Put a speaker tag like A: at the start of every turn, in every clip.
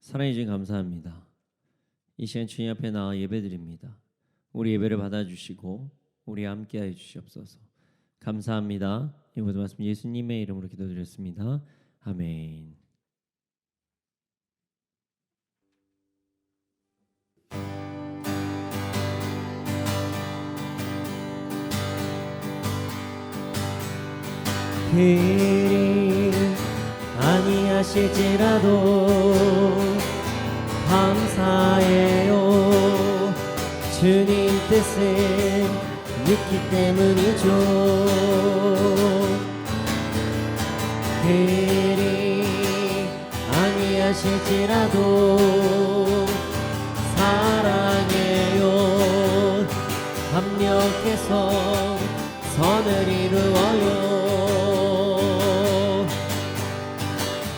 A: 사랑해 주신 감사합니다. 이 시간 주님 앞에 나와 예배드립니다. 우리 예배를 받아주시고 우리 함께하여 주시옵소서. 감사합니다. 이 모든 말씀 예수님의 이름으로 기도드렸습니다. 아멘. 그리 아니하실지라도 감사해요. 주님 뜻을 믿기 때문이죠. 그리 아니하실지라도 사랑해요. 합력해서 선을 이루어요.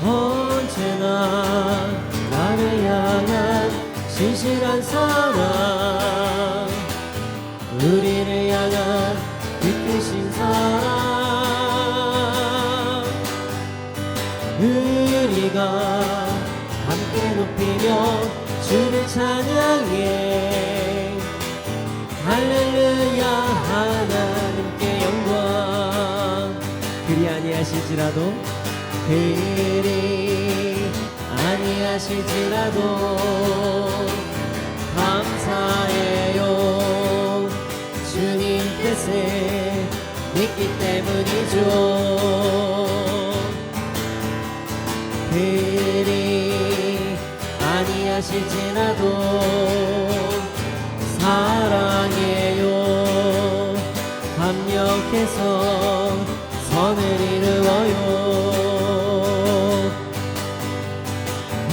A: 언제나 나를 향한 신실한 사랑, 우리를 향한 이끄신 사랑, 우리가 함께 높이며 주를 찬양해. 할렐루야 하나님께 영광. 그리 아니하실지라도 그리 아니하실지라도 감사해요. 주님 뜻을 믿기 때문이죠. 그리 아니하실지라도 사랑해요. 합력해서 선을 이루어요.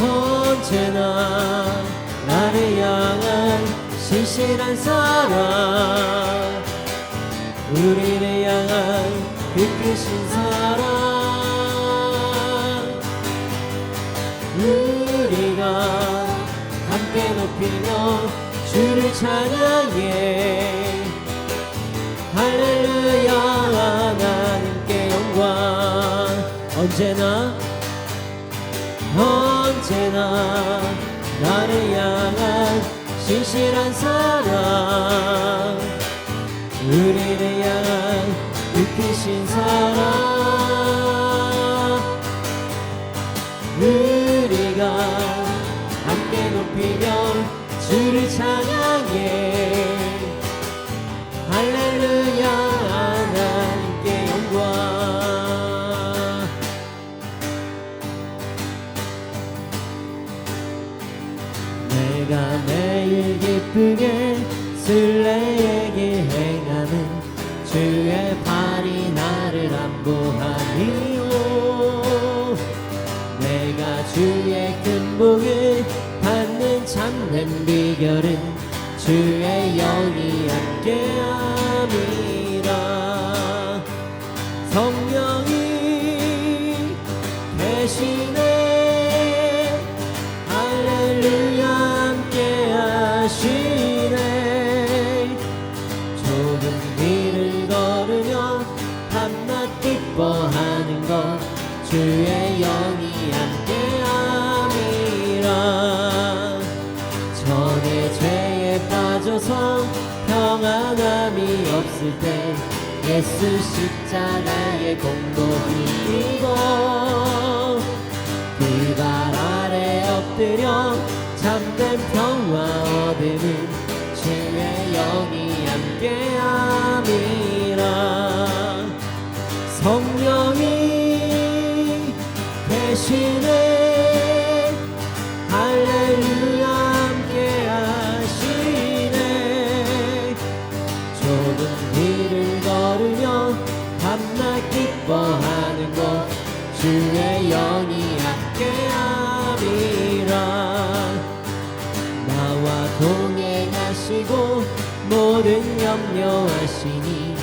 A: 언제나 나를 향한 신실한 사랑, 우리를 향한 이끄신 사랑, 우리가 함께 높이며 주를 찬양해. 할렐루야 하나님께 영광. 언제나 나를 향한 신실한 사랑, 우리를 향한 이끄신 사랑, 우리가 함께 높이며 주를 찬양해. 할렐루야 하나님께 영광. 내가 매일 기쁘게 순례에게 행하는 주의 발이 나를 안보하니요. 내가 주의 큰 복을 받는 참된 비결은 주의 영이 함께함이라. 성령이 계시네. 할렐루야 함께하시네. 좁은 길을 걸으며 밤낮 기뻐하는 것 주의 영이 함께함이라. 전에 죄에 빠져서 평안함이 없을 때 예수 십자가의 공로를 이고 그 발 아래 엎드려 참된 평화 얻으는 주의 영이 함께함이라. 성령이 계시네. 할렐루야 함께하시네. 좁은 길을 걸으며 밤낮 기뻐하는 것 주의 영이 함께함이라. 나와 동행하시고 모든 염려하시니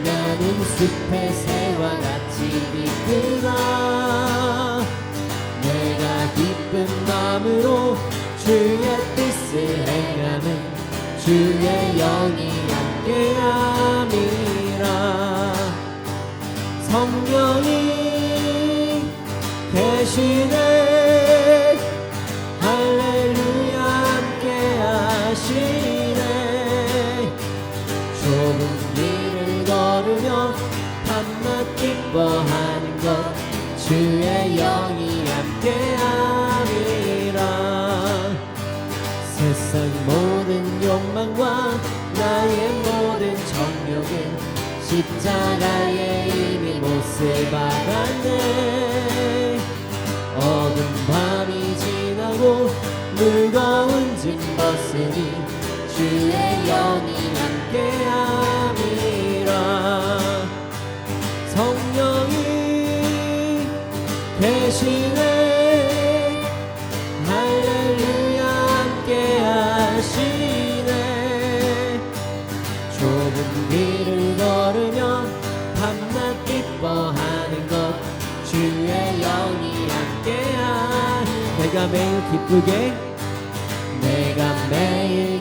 A: 나는 숲의 새와 같이 기쁘다. 내가 기쁜 마음으로 주의 뜻을 행하면 주의 영이 함께함이라. 성령이 계시네. 좁은 길을 걸으며 밤낮 기뻐하는 것 주의 영이 함께함이라. 세상 모든 욕망과 나의 모든 정욕은 십자가에 이미 못을 박았네. 어두운 밤이 지나고 무거운 짐 벗으니 주의 영이 함께함이라. 성령이 계시네. 할렐루야 함께하시네. 좁은 길을 걸으며 밤낮 기뻐하는 것 주의 영이 함께하니. 내가 매일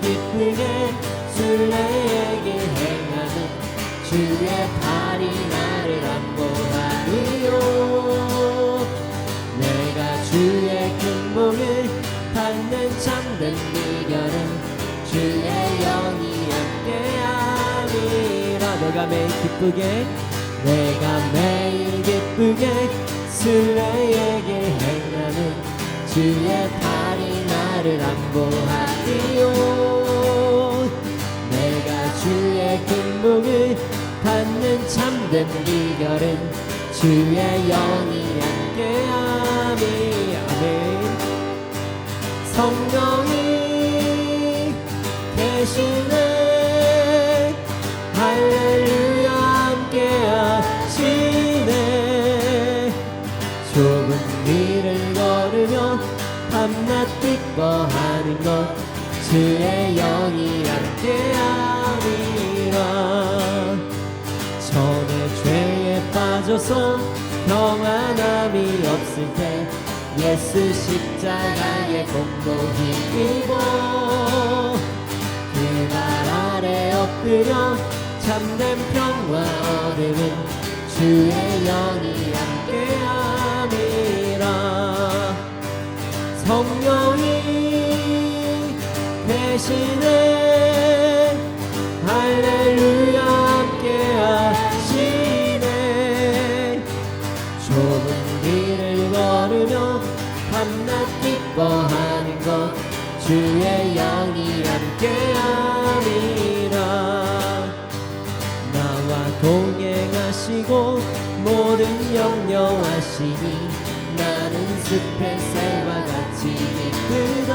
A: 기쁘게 순례의 길 행하는 주의 팔이 나를 안보하리요. 내가 주의 큰 복을 받는 참된 비결은 주의 영이 함께함이라. 내가 매일 기쁘게 순례의 길 행하는 주의 팔이 나를 안보하리요. 내가 주의 큰 복을 받는 참된 비결은 주의 영이 함께함이. 아멘. 성령이 계시네. 할렐루야 함께하시네. 좁은 길을 걸으며 밤낮 기뻐하는 것 주의 영이 함께함이라. 전에 죄에 빠져서 평안함이 없을 때 예수 십자가에 공고히 입어 그 발 아래 엎드려 참된 평화 얻음은 주의 영이 함께함이라. 성령이 계시네. 할렐루야 함께하시네. 좁은 길을 걸으며 밤낮 기뻐하는 것 주의 영이 함께함이라. 나와 동행하시고 모든 영령하시니 나는 숲의 새와 같이 기쁘다.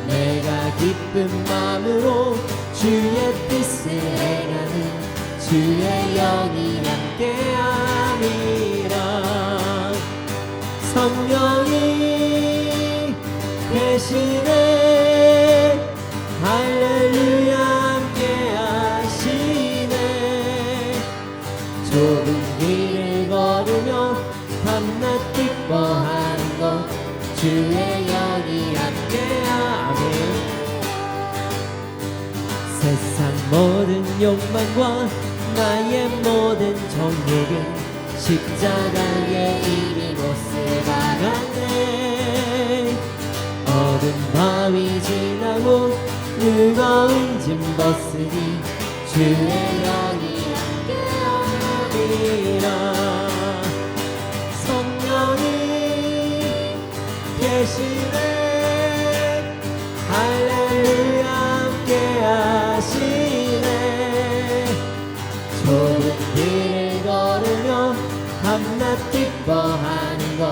A: 내가 기쁜 마음으로 주의 뜻을 행하는 주의 영이 함께함이라. 성령이 계시네. 할렐루야 함께하시네. 좁은 길을 걸으며 밤낮 기뻐하는 것 주의 영이 함께하네. 세상 모든 욕망과 나의 모든 정욕은 십자가에 이미 못을 박았네. 어두운 밤이 지나고 무거운 짐 벗으니 주의 영이 함께하리라. 성령이 계시네. 할렐루야 함께하시네. 좁은 길을 걸으며 밤낮 기뻐하는 것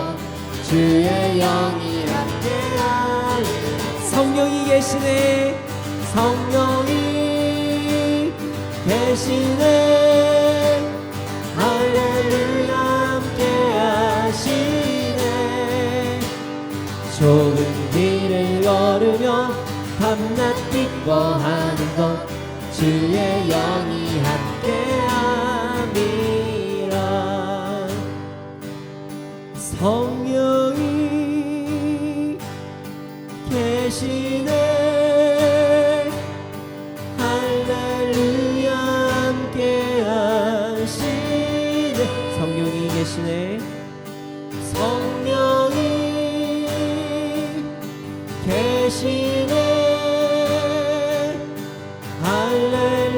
A: 주의 영이 함께하니. 성령이 계시네. 성령이 계시네. 할렐루야 함께하시네. 좁은 길을 걸으며 밤낮 기뻐하는 것 주의 영이 함께함이라. 성령이 계시네. 할렐루야 함께하시네. 성령이 계시네. 성령이 계시네. 할렐루야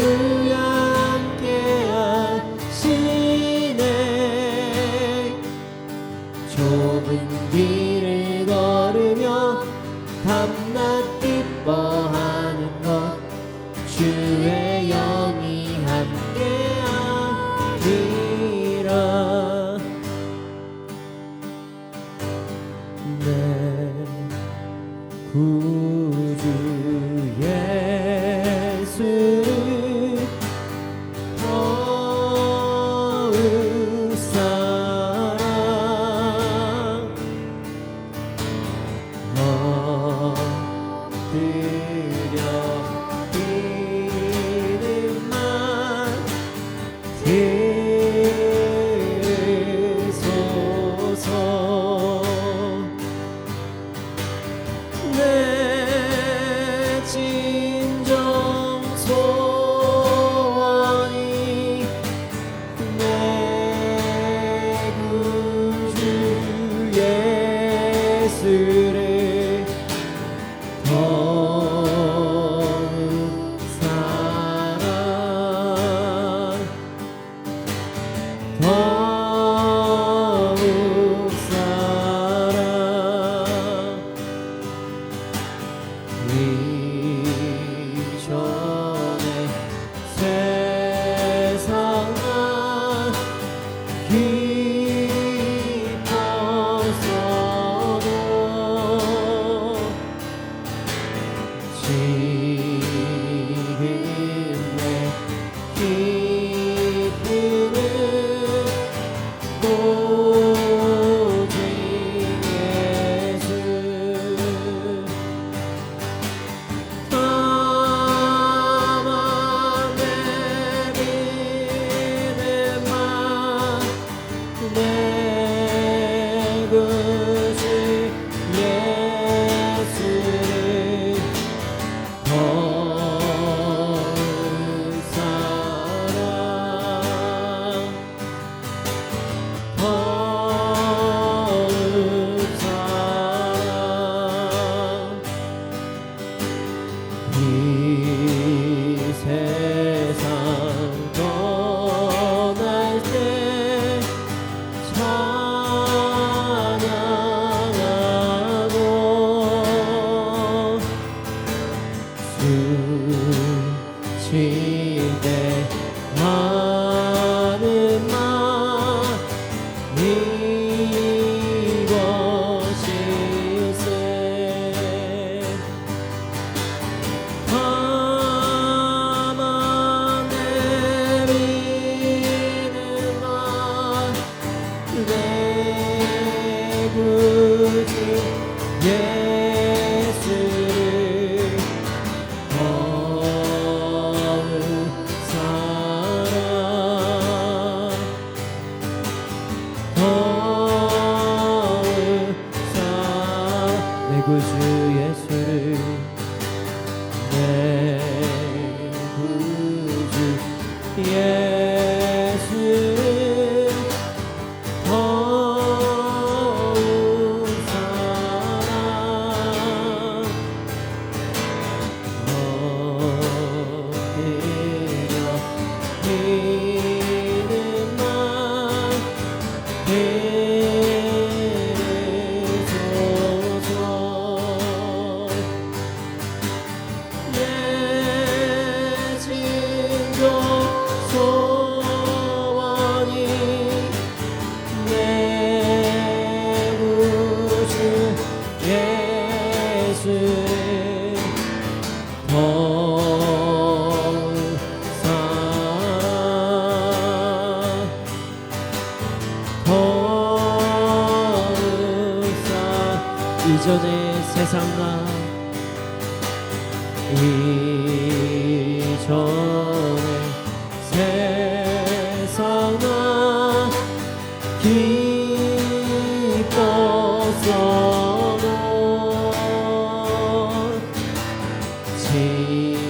A: 예수 더욱 사랑 엎드려 이름만 들으소서 내 진정 소원이 내 구주 예수 더욱 사랑 더욱 이전의 세상아 이전의 세상아 기뻤어도 지음의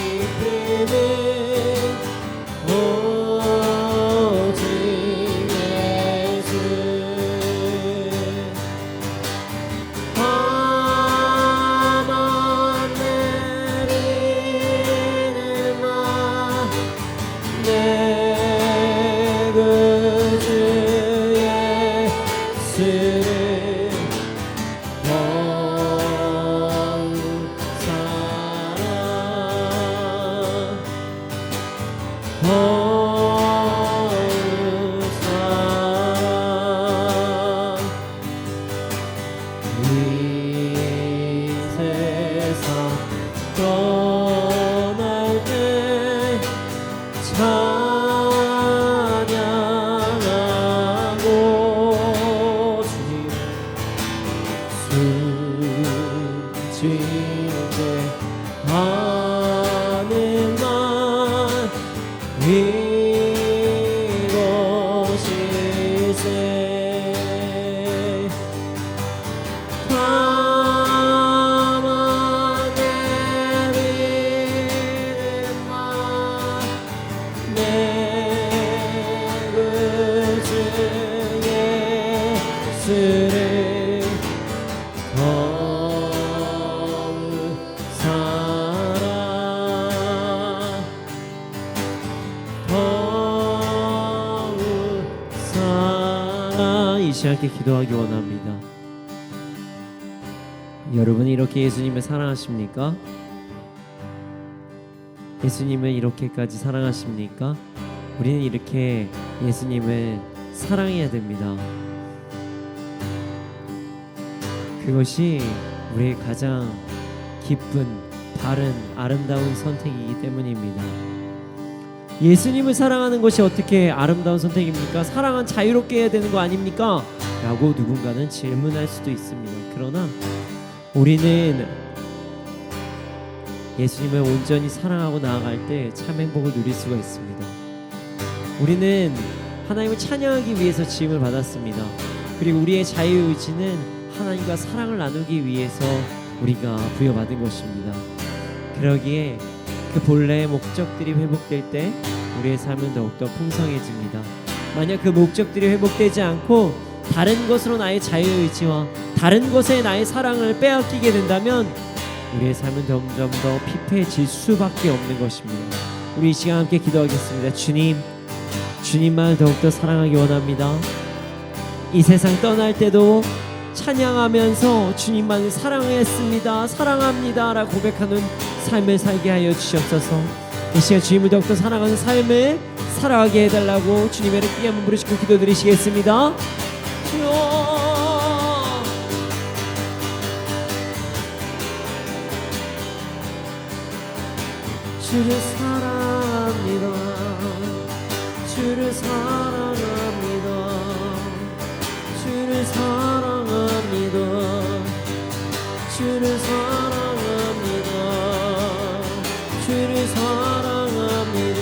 A: 기쁨은 오직 예수 화만 내리는 마 내 구주 예수를 더욱 사랑 더욱 사랑 이 세상 떠날 때 찬양하고 주님 숨지게 하늘만 이곳일세 화만 내리는 내 구주 예수를 더욱 사랑 더욱 사랑 이 시간에 기도하기 원합니다. 여러분이 이렇게 예수님을 사랑하십니까? 예수님을 이렇게까지 사랑하십니까? 우리는 이렇게 예수님을 사랑해야 됩니다. 그것이 우리의 가장 기쁜, 바른, 아름다운 선택이기 때문입니다. 예수님을 사랑하는 것이 어떻게 아름다운 선택입니까? 사랑은 자유롭게 해야 되는 거 아닙니까? 라고 누군가는 질문할 수도 있습니다. 그러나 우리는 예수님을 온전히 사랑하고 나아갈 때 참 행복을 누릴 수가 있습니다. 우리는 하나님을 찬양하기 위해서 지음을 받았습니다. 그리고 우리의 자유의지는 하나님과 사랑을 나누기 위해서 우리가 부여받은 것입니다. 그러기에 그 본래의 목적들이 회복될 때 우리의 삶은 더욱더 풍성해집니다. 만약 그 목적들이 회복되지 않고 다른 것으로 나의 자유의지와 다른 것에 나의 사랑을 빼앗기게 된다면 우리의 삶은 점점 더 피폐해질 수밖에 없는 것입니다. 우리 이 시간 함께 기도하겠습니다. 주님만 더욱더 사랑하기 원합니다. 이 세상 떠날 때도 찬양하면서 주님만 사랑했습니다, 사랑합니다 라고 고백하는 삶을 살게 하여 주시옵소서. 이 시간 주님을 더욱더 사랑하는 삶을 살아가게 해달라고 주님의 이름을 크게 한번 부르시고 기도드리시겠습니다. 주여, 주를 사랑합니다. 주를 사랑합니다. 주를 사랑합니다. 주를 사랑합니다. 주를 사랑합니다.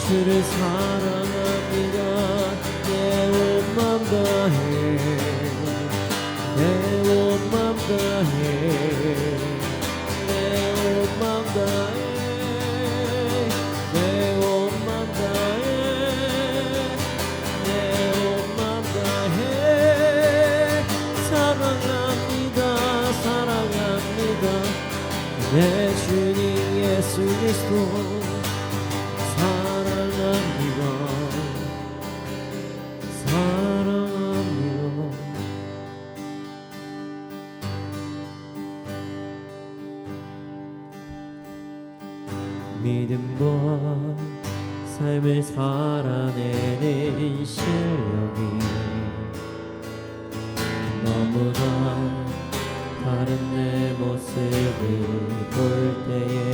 A: 주를 사랑합니다. 내 온 맘 다해, 내 온 맘 다해, 내 온 내 주님 예수 그리스도 사랑합니다. 사랑합니다. 믿음과 삶을 살아내는 실력이 너무나 다른 내 모습을 볼 때에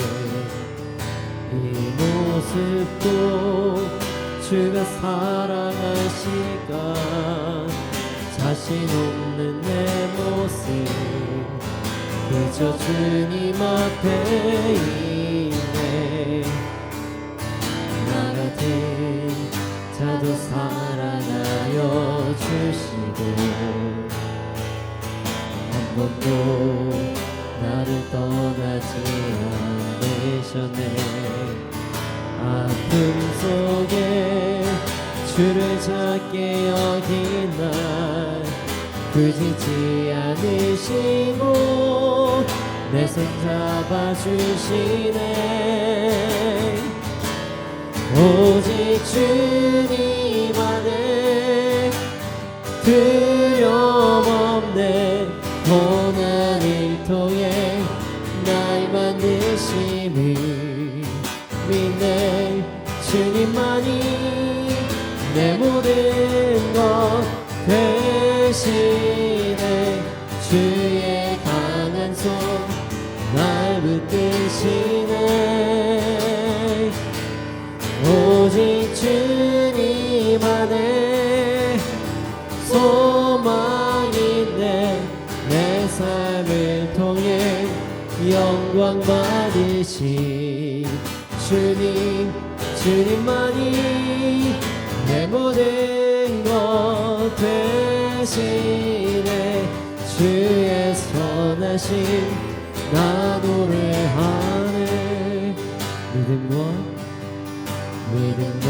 A: 이 모습도 주가 사랑하시까 자신 없는 내 모습 그저 주님 앞에 있네. 나 같은 자도 사랑하여 주시고 한 번도 나를 떠나지 않으셨네. 아픔 속에 주를 작게 여긴 날 꾸짖지 않으시고 내 손 잡아주시네. 오직 주님 안에 두려움 없네. 고난을 통해 날 만드심을 믿네. 주님만이 내 모든 것 대신에 주의 강한 손 날 붙드시네. 오직 주님 안에 소망이 있네. 내 삶을 통해 영광 받으신 주님, 주님만이 내 모든 것 대신에 주의 선하심 나 노래하네. 믿음과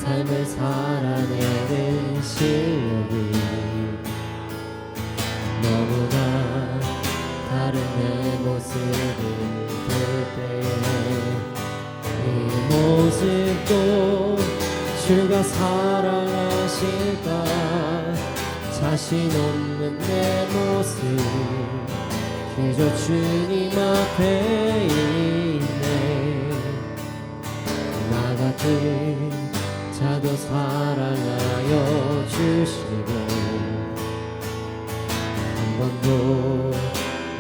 A: 삶을 살아내는 실력이 너무나 다른 내 모습을 볼 때에 이 모습도 주가 사랑하실까 자신 없는 내 모습 그저 주님 앞에 있네. 나 같은 자도 사랑하여 주시고 한 번도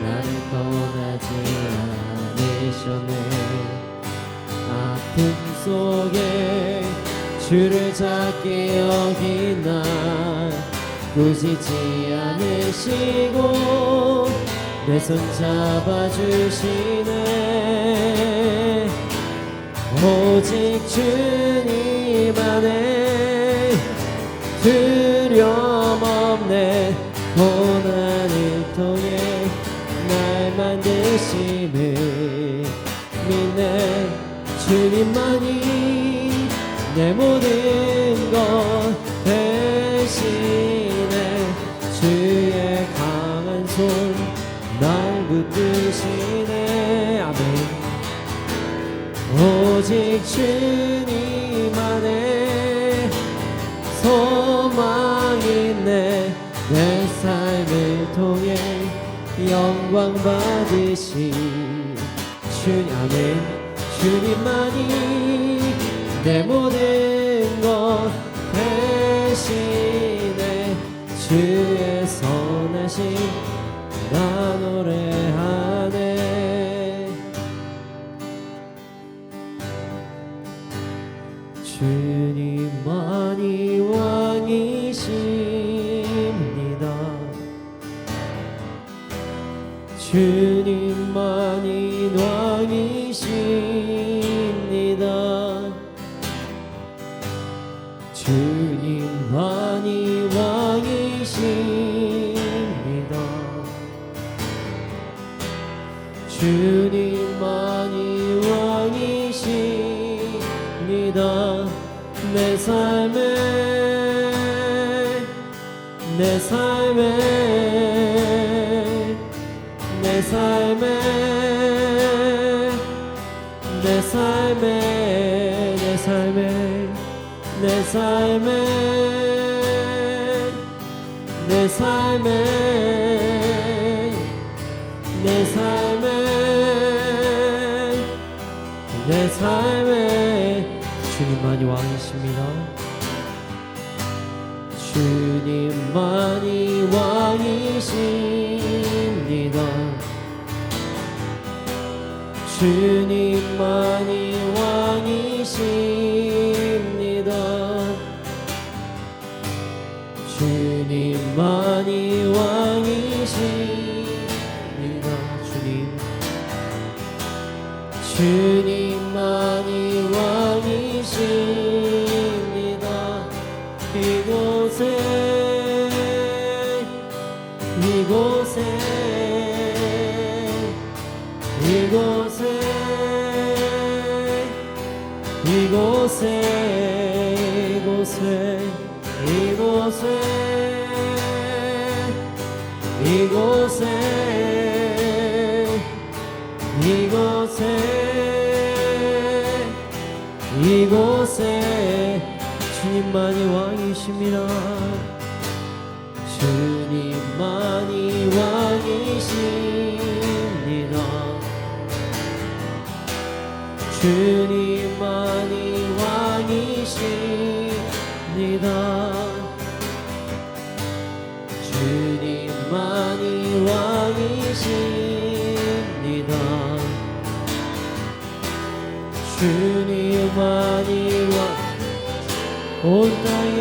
A: 나를 떠나지 않으셨네. 아픔 속에 주를 작게 여긴 날 꾸짖지 않으시고 내 손 잡아주시네. 오직 주님 안에 두려움 없네. 고난을 통해 날 만드심을 믿네. 주님만이 내 모든 것 대신에 주의 강한 손 날 붙드시네. 아멘. 오직 주님 안에 소망이 있네. 내 삶을 통해 영광 받으신 주님. 아멘. 주님만이 내 모든 것 대신에 주의 선하심 나 노래하네. 주님만이 왕이십니다. 주님만이 왕이십니다. 주님만이 왕이십니다. 주님만이 왕이십니다. 내 삶에 내 삶에 내 삶에 내 삶에 내 삶에 내 삶에 내 삶에 내 삶에 주님만이 왕이십니다. 주님만이 왕이십니다. 주님만이 왕이십니다. 주님만이 왕이십니다. 주님만이 왕이십니다. 이곳에 이곳에 이곳에 이곳에 이곳에 이곳에 이곳에 이곳에 주님만이 왕이십니다. 주님만이 왕이십니다. 주님만이 왕이십니다. 주님만이 왕이십니다. 주님만이 온 땅에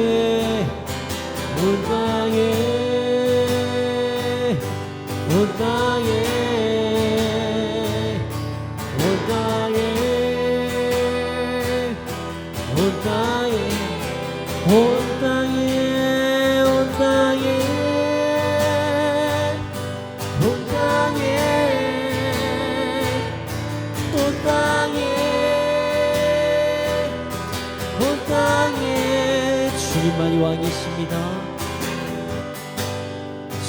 A: 온 땅에 온 땅에 온 땅에 온 땅에 온 땅에 온 땅에 온 땅에 온 땅에 온 땅에 주님만이 왕이십니다.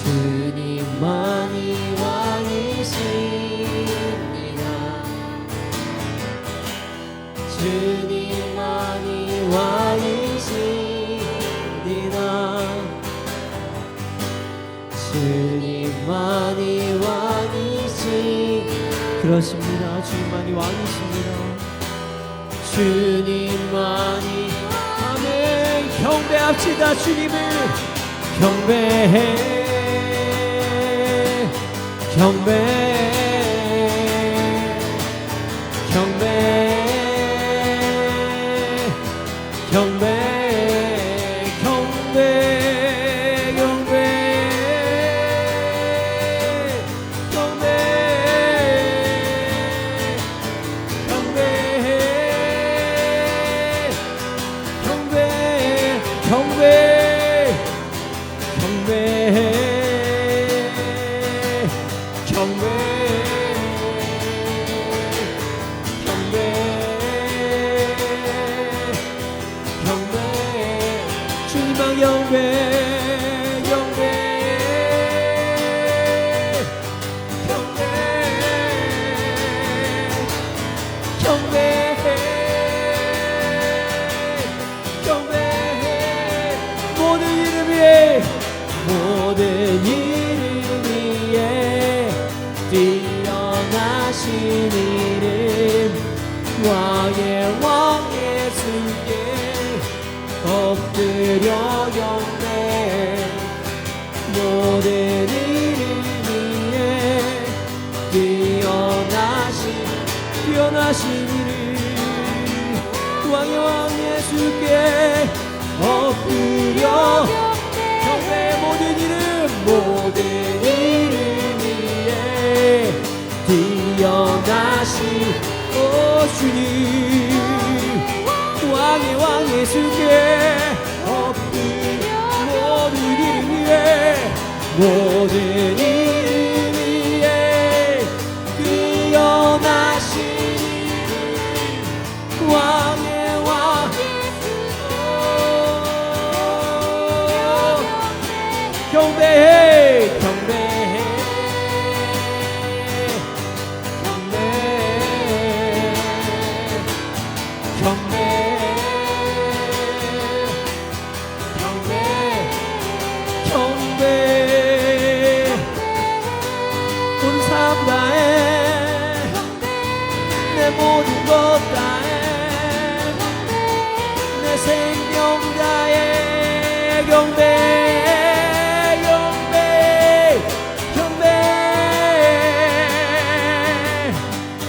A: 주님만이 왕이십니다. 주님만이 왕이십니다. 주님만이 왕이십니다. 그렇습니다. 주님만이 왕이십니다. 주님만이 아멘. 경배합시다. 주님을 경배해 경배해 경배해 경배해 경배해 모든 이름 위에 뛰어나신 이름 왕의 왕 예수께 엎드려 경배 모든 이름 위에 뛰어나신 이름 왕의 왕 예수께 엎드려 경배 모든 이름 위에 뛰어나신 오 주님 왕의 왕 예수께 엎드려 모든 이름 위에 뛰어나신 왕의 왕 경배해 경배해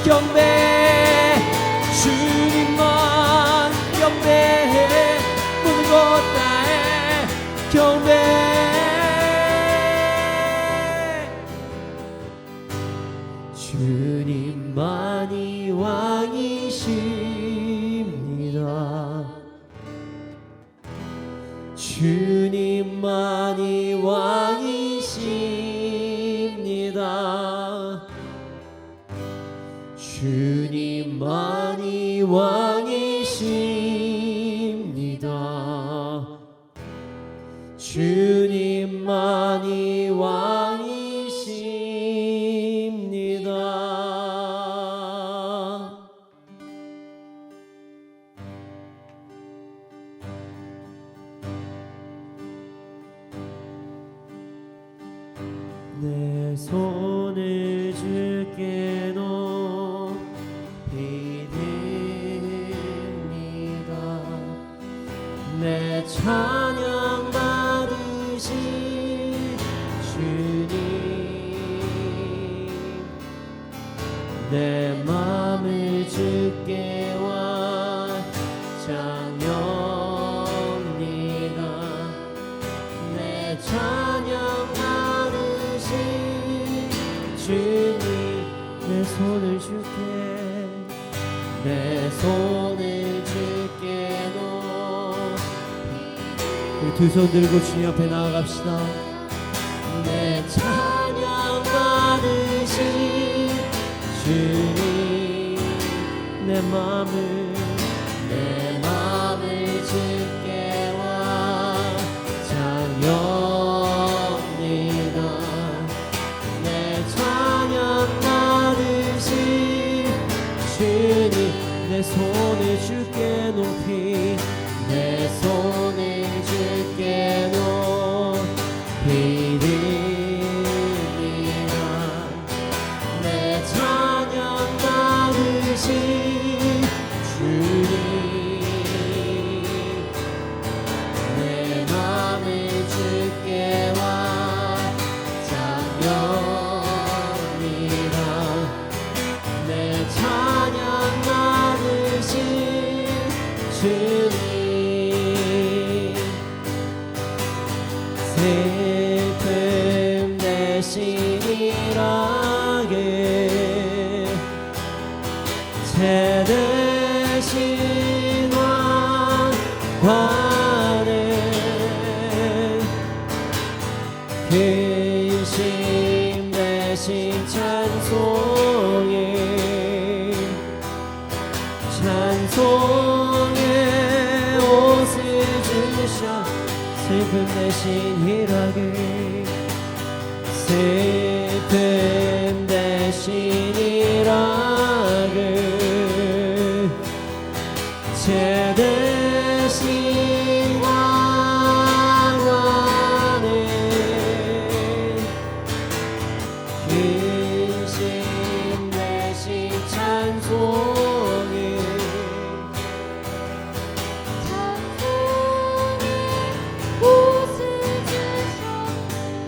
A: 경배해 주님만 경배해 모든 것 다해 경배해 주님만이 왕이십니다 주님만이 왕이십니다 주님만이 왕이십니다 주님만이 왕이십니다 내 손을 주께 높이 듭니다 내 찬양 받으신 주님 내 맘을 주께 완장합니다 내 찬양 주님 내 손을 줄게 내 손을 줄게 우리 두 손 들고 주님 앞에 나아갑시다 내 찬양 받으신 주님 내 맘을 주께 완장합니다 내 찬양 받으신 주님 내 손을 주께 높이 내 손을 주께 높이 드립니다 내 찬양 받으신 주님 내 맘을 주께 완장합니다 내 찬양 받으신 주님 슬픔 대신 일하게 죄 대신 환화는 근심 대신 찬송의 옷을 주셔 슬픔 대신 일하게 슬픔 대신 일하게 죄 대신 환화는 근심 대신 찬송의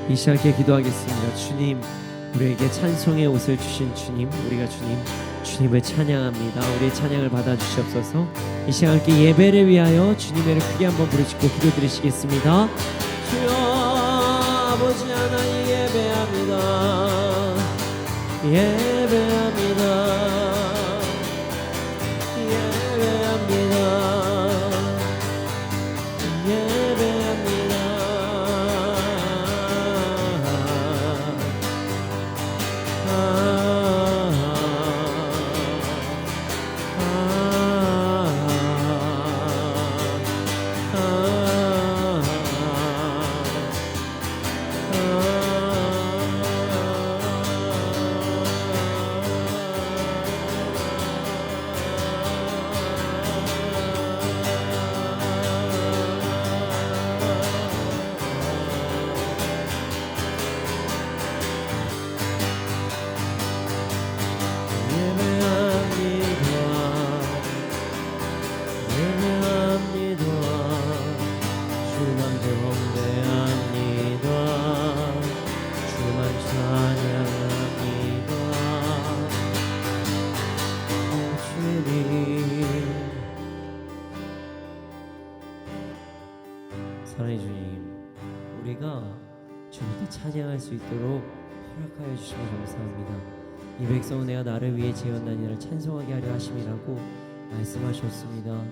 A: 이 시간에 기도하겠습니다. 주님, 우리에게 찬송의 옷을 주신 주님, 우리가 주님을 찬양합니다. 우리의 찬양을 받아주시옵소서. 이 시간 함께 예배를 위하여 주님의 이름 크게 한번 부르짖고 기도드리시겠습니다. 주여 아버지 하나님 예배합니다. 예배합니다. 예배합니다. 예배합니다. 찬양할 수 있도록 허락하여 주시면 감사합니다. 이 백성은 내가 나를 위해 지었나니를 찬송하게 하려 하심이라고 말씀하셨습니다.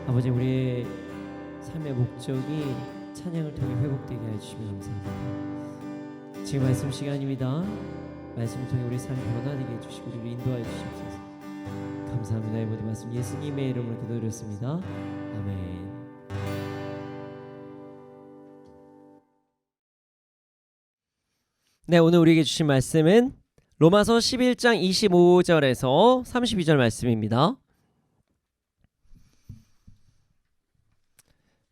A: 아버지, 우리의 삶의 목적이 찬양을 통해 회복되게 해주시면 감사합니다. 지금 말씀 시간입니다. 말씀을 통해 우리 삶이 변화되게 해주시고 우리를 인도하여 주시옵소서. 감사합니다. 이 모든 말씀 예수님의 이름으로 기도드렸습니다. 아멘. 네, 오늘 우리에게 주신 말씀은 로마서 11장 25절에서 32절 말씀입니다.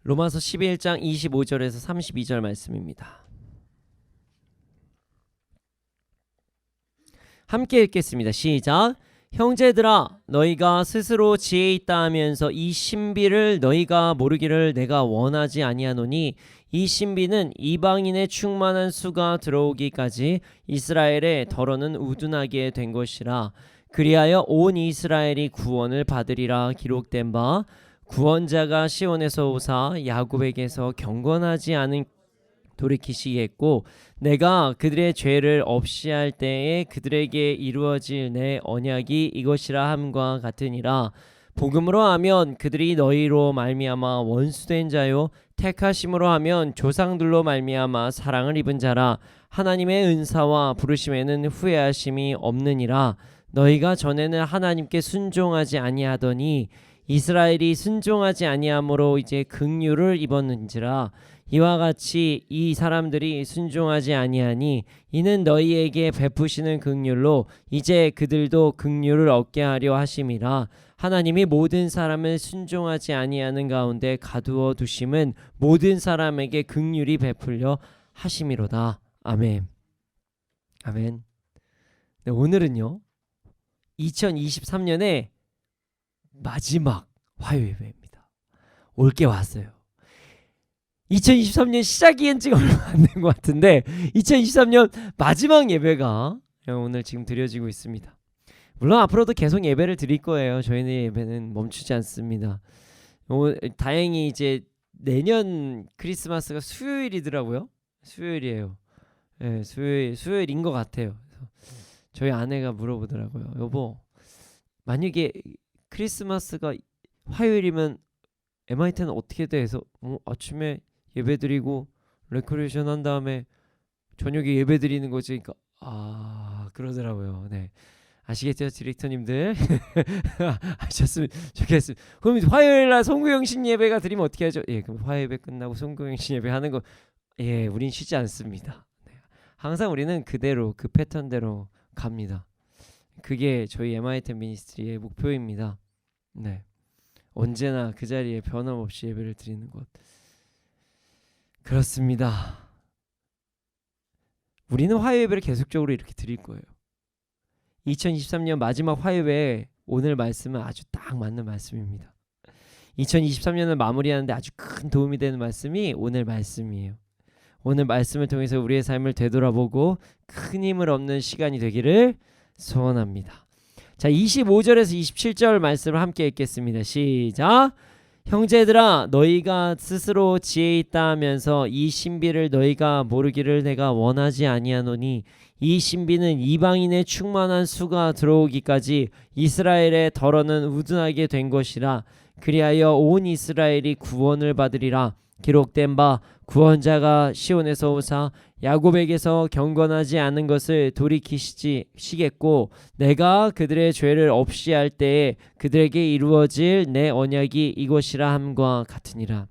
A: 로마서 11장 25절에서 32절 말씀입니다. 함께 읽겠습니다. 시작. 형제들아, 너희가 스스로 지혜 있다 하면서 이 신비를 너희가 모르기를 내가 원하지 아니하노니 이 신비는 이방인의 충만한 수가 들어오기까지 이스라엘의 덜어는 우둔하게 된 것이라. 그리하여 온 이스라엘이 구원을 받으리라 기록된 바 구원자가 시온에서 오사 야곱에게서 경건하지 않은 돌이키시겠고 내가 그들의 죄를 없이 할 때에 그들에게 이루어질 내 언약이 이것이라 함과 같으니라. 복음으로 하면 그들이 너희로 말미암아 원수된 자요 택하심으로 하면 조상들로 말미암아 사랑을 입은 자라. 하나님의 은사와 부르심에는 후회하심이 없느니라. 너희가 전에는 하나님께 순종하지 아니하더니 이스라엘이 순종하지 아니함으로 이제 긍휼을 입었는지라. 이와 같이 이 사람들이 순종하지 아니하니 이는 너희에게 베푸시는 긍휼로 이제 그들도 긍휼을 얻게 하려 하심이라. 하나님이 모든 사람을 순종하지 아니하는 가운데 가두어 두심은 모든 사람에게 긍휼이 베풀려 하심이로다. 아멘. 아멘. 네, 오늘은요 2023년의 마지막 화요예배입니다. 올게 왔어요. 2023년 시작이 지금 얼마 안 된 것 같은데 2023년 마지막 예배가 오늘 지금 드려지고 있습니다. 물론 앞으로도 계속 예배를 드릴 거예요. 저희의 예배는 멈추지 않습니다. 다행히 이제 내년 크리스마스가 수요일이더라고요. 수요일이에요. 네, 수요일인 것 같아요. 저희 아내가 물어보더라고요. 여보, 만약에 크리스마스가 화요일이면 MIT는 어떻게 돼? 해서 아침에 예배 드리고 레크레이션 한 다음에 저녁에 예배 드리는 거지. 그러니까 그러더라고요. 네. 아시겠죠, 디렉터님들? 아셨으면 좋겠습니다. 그럼 화요일날 송구영신 예배가 드리면 어떻게 하죠? 예, 그럼 화요예배 끝나고 송구영신 예배 하는 거, 예, 우린 쉬지 않습니다. 네. 항상 우리는 그대로 그 패턴대로 갑니다. 그게 저희 MIT 미니스트리의 목표입니다. 네, 언제나 그 자리에 변함없이 예배를 드리는 것. 그렇습니다. 우리는 화요 예배를 계속적으로 이렇게 드릴 거예요. 2023년 마지막 화요에 오늘 말씀은 아주 딱 맞는 말씀입니다. 2023년을 마무리하는데 아주 큰 도움이 되는 말씀이 오늘 말씀이에요. 오늘 말씀을 통해서 우리의 삶을 되돌아보고 큰 힘을 얻는 시간이 되기를 소원합니다. 자, 25절에서 27절 말씀을 함께 읽겠습니다. 시작. 형제들아, 너희가 스스로 지혜 있다 하면서 이 신비를 너희가 모르기를 내가 원하지 아니하노니 이 신비는 이방인의 충만한 수가 들어오기까지 이스라엘의 덜어는 우둔하게 된 것이라. 그리하여 온 이스라엘이 구원을 받으리라. 기록된 바 구원자가 시온에서 오사 야곱에게서 경건하지 않은 것을 돌이키시겠고 내가 그들의 죄를 없이 할 때에 그들에게 이루어질 내 언약이 이것이라 함과 같으니라.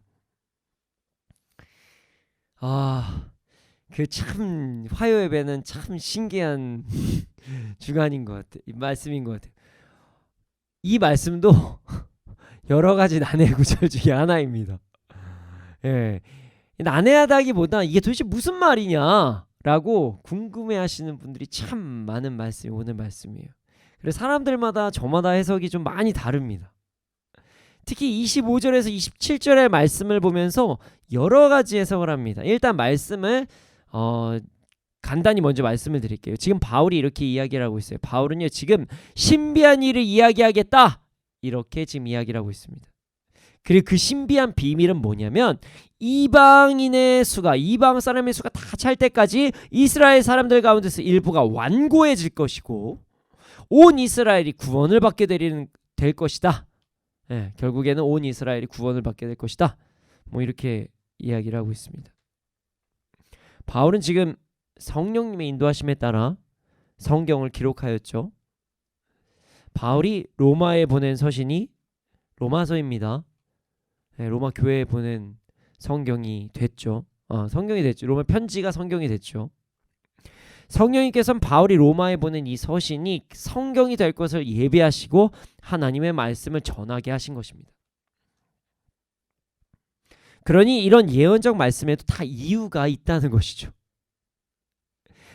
A: 그 참 화요 예배는 참 신기한 주간인 것 같아요. 이 말씀인 것 같아요. 이 말씀도 여러 가지 난해 구절 중에 하나입니다. 예, 난해하다기보다 이게 도대체 무슨 말이냐라고 궁금해하시는 분들이 참 많은 말씀이 오늘 말씀이에요. 그래서 사람들마다 저마다 해석이 좀 많이 다릅니다. 특히 25절에서 27절의 말씀을 보면서 여러 가지 해석을 합니다. 일단 말씀을 간단히 먼저 말씀을 드릴게요. 지금 바울이 이렇게 이야기를 하고 있어요. 바울은요 지금 신비한 일을 이야기하겠다 이렇게 지금 이야기를 하고 있습니다.
B: 그리고 그 신비한 비밀은 뭐냐면 이방인의 수가, 이방 사람의 수가 다 찰 때까지 이스라엘 사람들 가운데서 일부가 완고해질 것이고 온 이스라엘이 구원을 받게 될 것이다. 예, 결국에는 온 이스라엘이 구원을 받게 될 것이다. 뭐 이렇게 이야기를 하고 있습니다. 바울은 지금 성령님의 인도하심에 따라 성경을 기록하였죠. 바울이 로마에 보낸 서신이 로마서입니다. 네, 로마 교회에 보낸 성경이 됐죠. 성경이 됐죠. 로마 편지가 성경이 됐죠. 성령님께서는 바울이 로마에 보낸 이 서신이 성경이 될 것을 예비하시고 하나님의 말씀을 전하게 하신 것입니다. 그러니 이런 예언적 말씀에도 다 이유가 있다는 것이죠.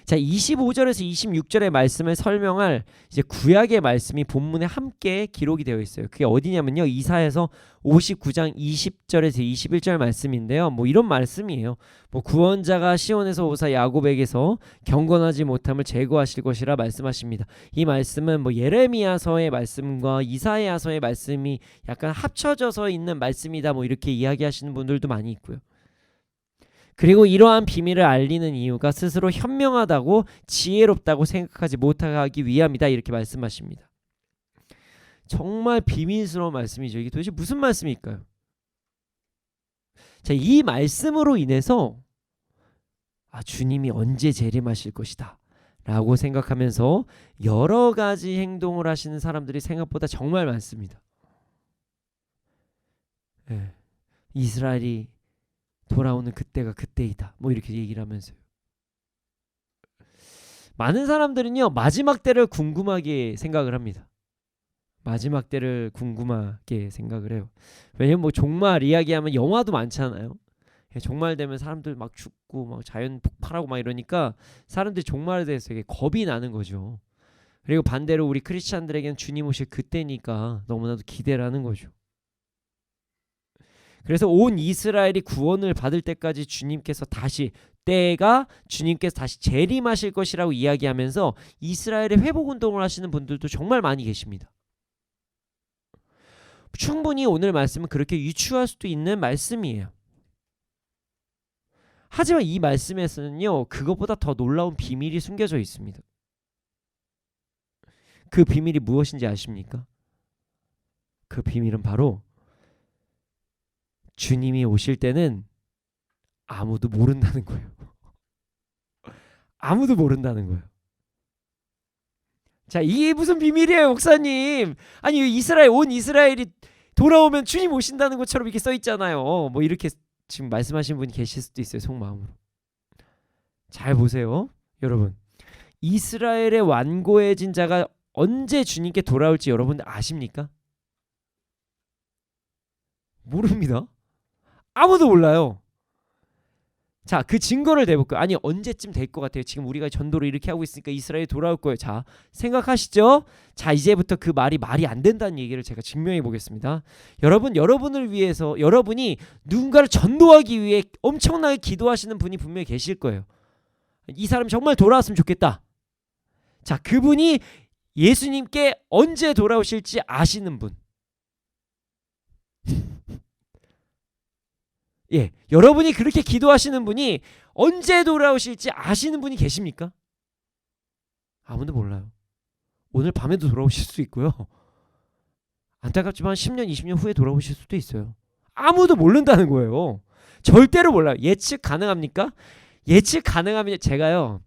B: 자, 25절에서 26절의 말씀을 설명할 이제 구약의 말씀이 본문에 함께 기록이 되어 있어요. 그게 어디냐면요, 이사야서 59장 20절에서 21절 말씀인데요. 뭐 이런 말씀이에요. 뭐 구원자가 시온에서 오사 야곱에게서 경건하지 못함을 제거하실 것이라 말씀하십니다. 이 말씀은 뭐 예레미야서의 말씀과 이사야서의 말씀이 약간 합쳐져서 있는 말씀이다, 뭐 이렇게 이야기하시는 분들도 많이 있고요. 그리고 이러한 비밀을 알리는 이유가 스스로 현명하다고 지혜롭다고 생각하지 못하기 위함이다, 이렇게 말씀하십니다. 정말 비밀스러운 말씀이죠. 이게 도대체 무슨 말씀일까요? 자, 이 말씀으로 인해서 주님이 언제 재림하실 것이다 라고 생각하면서 여러 가지 행동을 하시는 사람들이 생각보다 정말 많습니다. 네. 이스라엘이 돌아오는 그때가 그때이다, 뭐 이렇게 얘기를 하면서요. 많은 사람들은요, 마지막 때를 궁금하게 생각을 합니다. 마지막 때를 궁금하게 생각을 해요. 왜냐면 뭐 종말 이야기하면 영화도 많잖아요. 종말 되면 사람들 막 죽고 막 자연 폭발하고 막 이러니까 사람들이 종말에 대해서 되게 겁이 나는 거죠. 그리고 반대로 우리 크리스찬들에게는 주님 오실 그때니까 너무나도 기대를 하는 거죠. 그래서 온 이스라엘이 구원을 받을 때까지 주님께서 다시 재림하실 것이라고 이야기하면서 이스라엘의 회복운동을 하시는 분들도 정말 많이 계십니다. 충분히 오늘 말씀은 그렇게 유추할 수도 있는 말씀이에요. 하지만 이 말씀에서는요, 그것보다 더 놀라운 비밀이 숨겨져 있습니다. 그 비밀이 무엇인지 아십니까? 그 비밀은 바로 주님이 오실 때는 아무도 모른다는 거예요. 아무도 모른다는 거예요. 자, 이게 무슨 비밀이에요, 목사님? 아니, 온 이스라엘이 돌아오면 주님 오신다는 것처럼 이렇게 써 있잖아요. 뭐 이렇게 지금 말씀하신 분이 계실 수도 있어요, 속마음으로. 잘 보세요, 여러분. 이스라엘의 완고해진 자가 언제 주님께 돌아올지 여러분들 아십니까? 모릅니다. 아무도 몰라요. 자, 그 증거를 대볼까요? 아니, 언제쯤 될 것 같아요? 지금 우리가 전도를 이렇게 하고 있으니까 이스라엘이 돌아올 거예요. 자, 생각하시죠? 자, 이제부터 그 말이 안 된다는 얘기를 제가 증명해 보겠습니다. 여러분을 위해서, 여러분이 누군가를 전도하기 위해 엄청나게 기도하시는 분이 분명히 계실 거예요. 이 사람 정말 돌아왔으면 좋겠다. 자, 그분이 예수님께 언제 돌아오실지 아시는 분. 예, 여러분이 그렇게 기도하시는 분이 언제 돌아오실지 아시는 분이 계십니까? 아무도 몰라요. 오늘 밤에도 돌아오실 수도 있고요. 안타깝지만 10년, 20년 후에 돌아오실 수도 있어요. 아무도 모른다는 거예요. 절대로 몰라요. 예측 가능합니까? 예측 가능하면 제가요,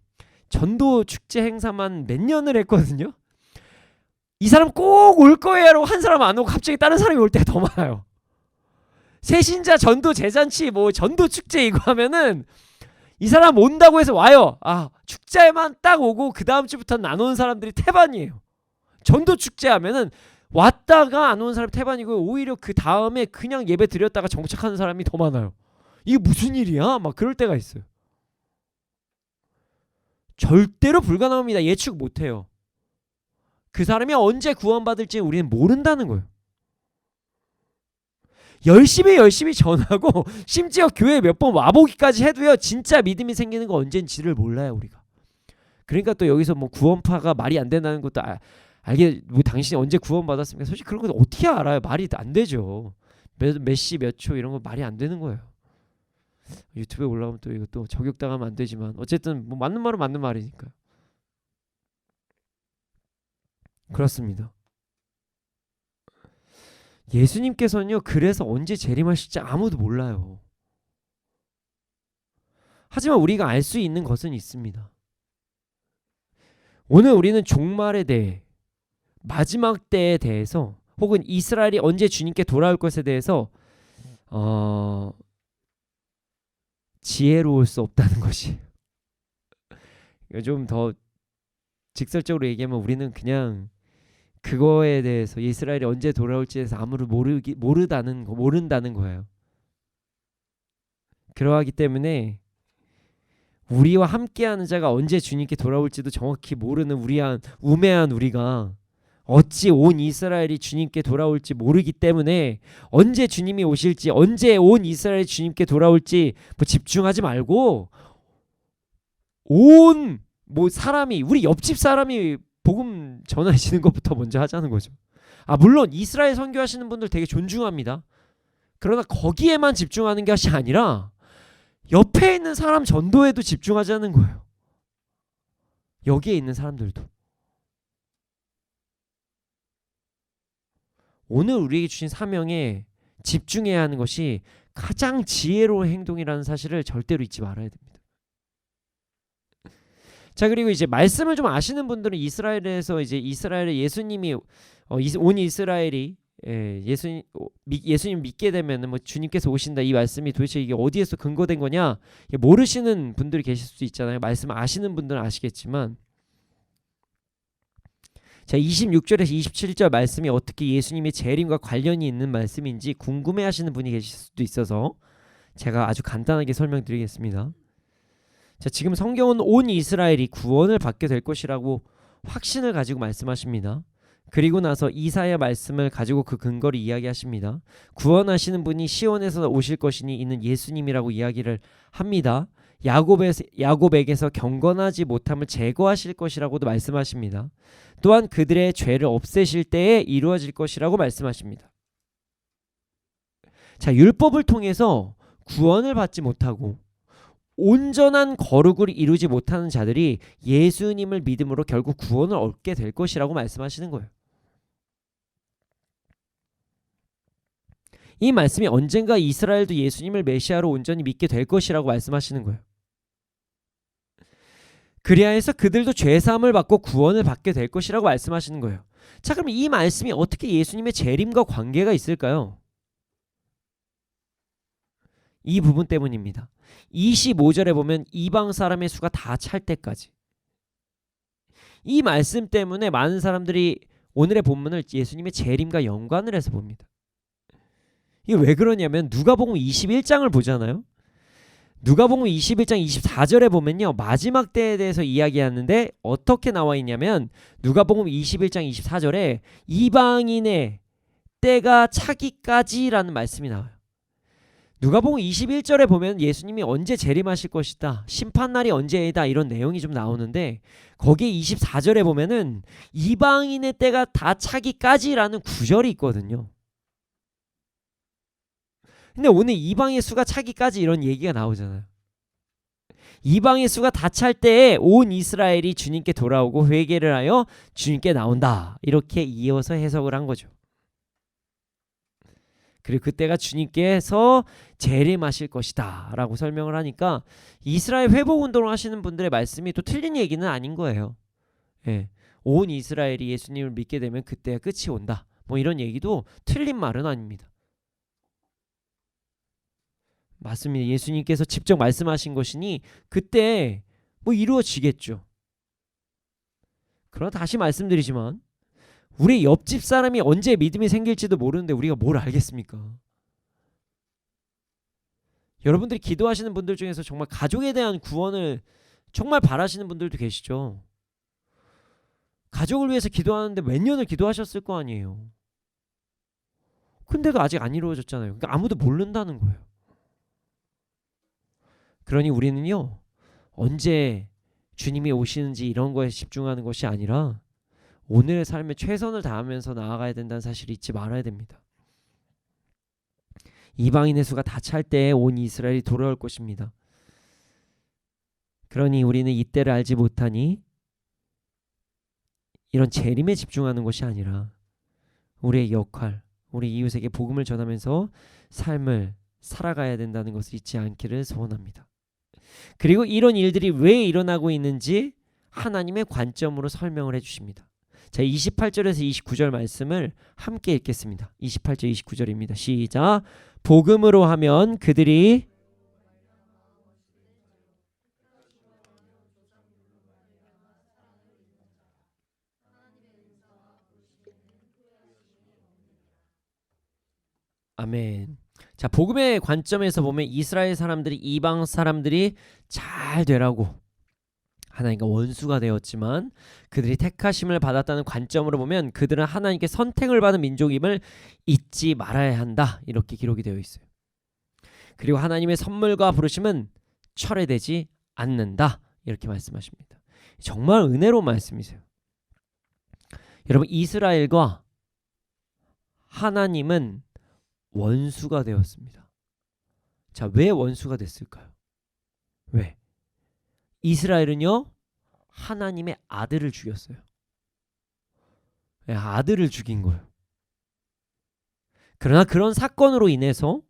B: 전도 축제 행사만 몇 년을 했거든요. 이 사람 꼭 올 거예요 한 사람 안 오고 갑자기 다른 사람이 올 때가 더 많아요. 새신자 전도 재잔치 뭐 전도 축제 이거 하면은 이 사람 온다고 해서 와요. 축제에만 딱 오고 그 다음 주부터는 안 오는 사람들이 태반이에요. 전도 축제 하면은 왔다가 안 오는 사람이 태반이고 오히려 그 다음에 그냥 예배 드렸다가 정착하는 사람이 더 많아요. 이게 무슨 일이야? 막 그럴 때가 있어요. 절대로 불가능합니다. 예측 못해요. 그 사람이 언제 구원받을지 우리는 모른다는 거예요. 열심히 전하고 심지어 교회에 몇 번 와보기까지 해도요, 진짜 믿음이 생기는 거 언젠지를 몰라요, 우리가. 그러니까 또 여기서 뭐 구원파가 말이 안 된다는 것도 알게, 뭐 당신이 언제 구원받았습니까? 솔직히 그런 거 어떻게 알아요? 말이 안 되죠. 몇 시 몇 초 이런 거 말이 안 되는 거예요. 유튜브에 올라오면 또 이것도 저격당하면 안 되지만 어쨌든 뭐 맞는 말은 맞는 말이니까요. 그렇습니다. 예수님께서는요, 그래서 언제 재림하실지 아무도 몰라요. 하지만 우리가 알 수 있는 것은 있습니다. 오늘 우리는 종말에 대해, 마지막 때에 대해서, 혹은 이스라엘이 언제 주님께 돌아올 것에 대해서 지혜로울 수 없다는 것이, 좀 더 직설적으로 얘기하면 우리는 그냥 그거에 대해서, 이스라엘이 언제 돌아올지에 대해서 아무런 모른다는 거예요. 그러하기 때문에 우리와 함께하는 자가 언제 주님께 돌아올지도 정확히 모르는 우매한 우리가 어찌 온 이스라엘이 주님께 돌아올지 모르기 때문에, 언제 주님이 오실지, 언제 온 이스라엘이 주님께 돌아올지 집중하지 말고, 사람이, 우리 옆집 사람이 복음 전하시는 것부터 먼저 하자는 거죠. 물론 이스라엘 선교하시는 분들 되게 존중합니다. 그러나 거기에만 집중하는 것이 아니라 옆에 있는 사람 전도에도 집중하자는 거예요. 여기에 있는 사람들도. 오늘 우리에게 주신 사명에 집중해야 하는 것이 가장 지혜로운 행동이라는 사실을 절대로 잊지 말아야 됩니다. 자, 그리고 이제 말씀을 좀 아시는 분들은 이스라엘에서 이제 이스라엘의 예수님이 온 이스라엘이 예수님 믿게 되면 뭐 주님께서 오신다, 이 말씀이 도대체 이게 어디에서 근거된 거냐 모르시는 분들이 계실 수도 있잖아요. 말씀 아시는 분들은 아시겠지만, 자, 26절에서 27절 말씀이 어떻게 예수님의 재림과 관련이 있는 말씀인지 궁금해하시는 분이 계실 수도 있어서 제가 아주 간단하게 설명드리겠습니다. 자, 지금 성경은 온 이스라엘이 구원을 받게 될 것이라고 확신을 가지고 말씀하십니다. 그리고 나서 이사야 말씀을 가지고 그 근거를 이야기하십니다. 구원하시는 분이 시온에서 오실 것이니 이는 예수님이라고 이야기를 합니다. 야곱에게서 경건하지 못함을 제거하실 것이라고도 말씀하십니다. 또한 그들의 죄를 없애실 때에 이루어질 것이라고 말씀하십니다. 자, 율법을 통해서 구원을 받지 못하고 온전한 거룩을 이루지 못하는 자들이 예수님을 믿음으로 결국 구원을 얻게 될 것이라고 말씀하시는 거예요. 이 말씀이 언젠가 이스라엘도 예수님을 메시아로 온전히 믿게 될 것이라고 말씀하시는 거예요. 그리하여 해서 그들도 죄사함을 받고 구원을 받게 될 것이라고 말씀하시는 거예요. 자, 그럼 이 말씀이 어떻게 예수님의 재림과 관계가 있을까요? 이 부분 때문입니다. 25절에 보면 이방 사람의 수가 다 찰 때까지, 이 말씀 때문에 많은 사람들이 오늘의 본문을 예수님의 재림과 연관을 해서 봅니다. 이게 왜 그러냐면 누가복음 21장을 보잖아요. 누가복음 21장 24절에 보면요, 마지막 때에 대해서 이야기하는데 어떻게 나와 있냐면 누가복음 21장 24절에 이방인의 때가 차기까지라는 말씀이 나와요. 누가복음 21절에 보면 예수님이 언제 재림하실 것이다, 심판날이 언제이다, 이런 내용이 좀 나오는데, 거기에 24절에 보면은 이방인의 때가 다 차기까지라는 구절이 있거든요. 근데 오늘 이방의 수가 차기까지 이런 얘기가 나오잖아요. 이방의 수가 다 찰 때에 온 이스라엘이 주님께 돌아오고 회개를 하여 주님께 나온다, 이렇게 이어서 해석을 한 거죠. 그리고 그때가 주님께서 재림하실 것이다 라고 설명을 하니까 이스라엘 회복운동을 하시는 분들의 말씀이 또 틀린 얘기는 아닌 거예요. 온 이스라엘이 예수님을 믿게 되면 그때가 끝이 온다, 뭐 이런 얘기도 틀린 말은 아닙니다. 맞습니다. 예수님께서 직접 말씀하신 것이니 그때 뭐 이루어지겠죠. 그러나 다시 말씀드리지만 우리 옆집 사람이 언제 믿음이 생길지도 모르는데 우리가 뭘 알겠습니까? 여러분들이 기도하시는 분들 중에서 정말 가족에 대한 구원을 정말 바라시는 분들도 계시죠. 가족을 위해서 기도하는데 몇 년을 기도하셨을 거 아니에요. 근데도 아직 안 이루어졌잖아요. 그러니까 아무도 모른다는 거예요. 그러니 우리는요, 언제 주님이 오시는지 이런 거에 집중하는 것이 아니라 오늘의 삶에 최선을 다하면서 나아가야 된다는 사실을 잊지 말아야 됩니다. 이방인의 수가 다 찰 때에 온 이스라엘이 돌아올 것입니다. 그러니 우리는 이때를 알지 못하니 이런 재림에 집중하는 것이 아니라 우리의 역할, 우리 이웃에게 복음을 전하면서 삶을 살아가야 된다는 것을 잊지 않기를 소원합니다. 그리고 이런 일들이 왜 일어나고 있는지 하나님의 관점으로 설명을 해주십니다. 자, 28절에서 29절 말씀을 함께 읽겠습니다. 28절 29절입니다. 시작. 복음으로 하면 그들이 아멘. 자, 복음의 관점에서 보면 이스라엘 사람들이 이방 사람들이 잘 되라고 하나님과 원수가 되었지만 그들이 택하심을 받았다는 관점으로 보면 그들은 하나님께 선택을 받은 민족임을 잊지 말아야 한다. 이렇게 기록이 되어 있어요. 그리고 하나님의 선물과 부르심은 철회되지 않는다. 이렇게 말씀하십니다. 정말 은혜로운 말씀이세요. 여러분, 이스라엘과 하나님은 원수가 되었습니다. 자, 왜 원수가 됐을까요? 왜? 이스라엘은요, 하나님의 아들을 죽였어요. 아들을 죽인 거예요. 그러나 그런 사건으로 인해서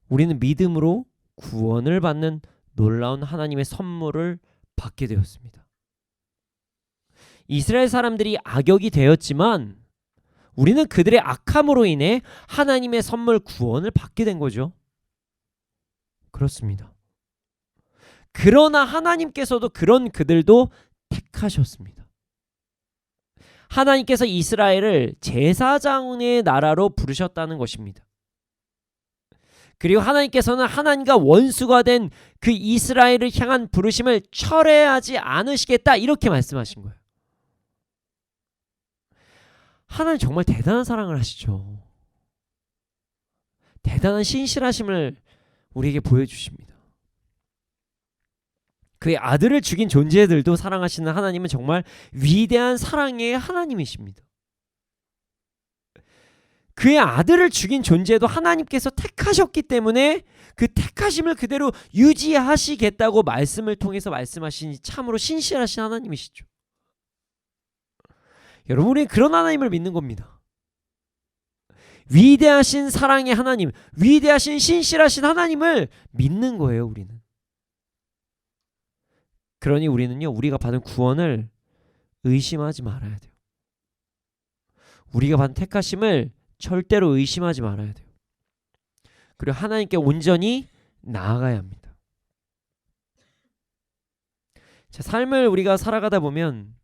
B: 우리는 믿음으로 구원을 받는 놀라운 하나님의 선물을 받게 되었습니다. 이스라엘 사람들이 악역이 되었지만 우리는 그들의 악함으로 인해 하나님의 선물 구원을 받게 된 거죠. 그렇습니다. 그러나 하나님께서도 그런 그들도 택하셨습니다. 하나님께서 이스라엘을 제사장의 나라로 부르셨다는 것입니다. 그리고 하나님께서는 하나님과 원수가 된 그 이스라엘을 향한 부르심을 철회하지 않으시겠다, 이렇게 말씀하신 거예요. 하나님 정말 대단한 사랑을 하시죠. 대단한 신실하심을 우리에게 보여주십니다. 그의 아들을 죽인 존재들도 사랑하시는 하나님은 정말 위대한 사랑의 하나님이십니다. 그의 아들을 죽인 존재도 하나님께서 택하셨기 때문에 그 택하심을 그대로 유지하시겠다고 말씀을 통해서 말씀하시니 참으로 신실하신 하나님이시죠. 여러분, 우리는 그런 하나님을 믿는 겁니다. 위대하신 사랑의 하나님, 위대하신 신실하신 하나님을 믿는 거예요, 우리는. 그러니 우리는요, 우리가 받은 구원을 의심하지 말아야 돼요. 우리가 받은 택하심을 절대로 의심하지 말아야 돼요. 그리고 하나님께 온전히 나아가야 합니다. 자, 삶을 우리가 살아가다 보면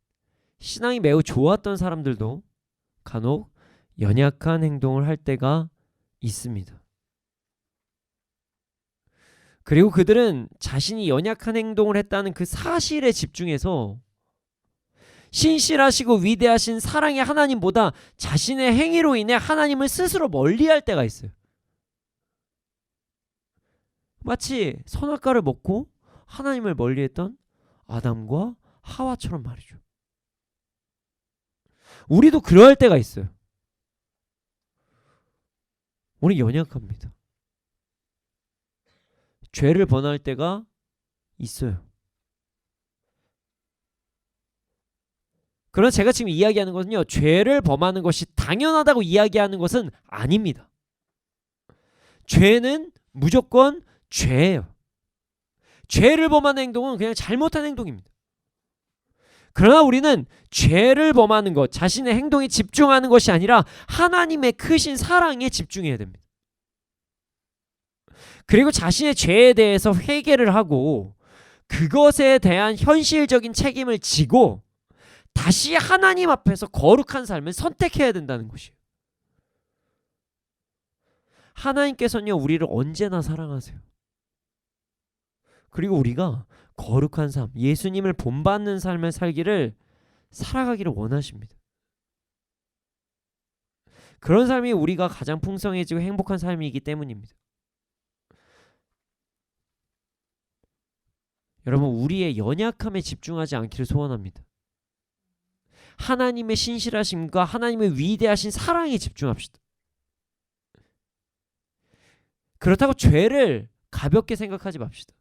B: 신앙이 매우 좋았던 사람들도 간혹 연약한 행동을 할 때가 있습니다. 그리고 그들은 자신이 연약한 행동을 했다는 그 사실에 집중해서 신실하시고 위대하신 사랑의 하나님보다 자신의 행위로 인해 하나님을 스스로 멀리할 때가 있어요. 마치 선악과를 먹고 하나님을 멀리했던 아담과 하와처럼 말이죠. 우리도 그럴 때가 있어요. 우리 연약합니다. 죄를 범할 때가 있어요. 그러나 제가 지금 이야기하는 것은요, 죄를 범하는 것이 당연하다고 이야기하는 것은 아닙니다. 죄는 무조건 죄예요. 죄를 범하는 행동은 그냥 잘못한 행동입니다. 그러나 우리는 죄를 범하는 것, 자신의 행동에 집중하는 것이 아니라 하나님의 크신 사랑에 집중해야 됩니다. 그리고 자신의 죄에 대해서 회개를 하고 그것에 대한 현실적인 책임을 지고 다시 하나님 앞에서 거룩한 삶을 선택해야 된다는 것이에요. 하나님께서는요, 우리를 언제나 사랑하세요. 그리고 우리가 거룩한 삶, 예수님을 본받는 삶을 살아가기를 원하십니다. 그런 삶이 우리가 가장 풍성해지고 행복한 삶이기 때문입니다. 여러분, 우리의 연약함에 집중하지 않기를 소원합니다. 하나님의 신실하심과 하나님의 위대하신 사랑에 집중합시다. 그렇다고 죄를 가볍게 생각하지 맙시다.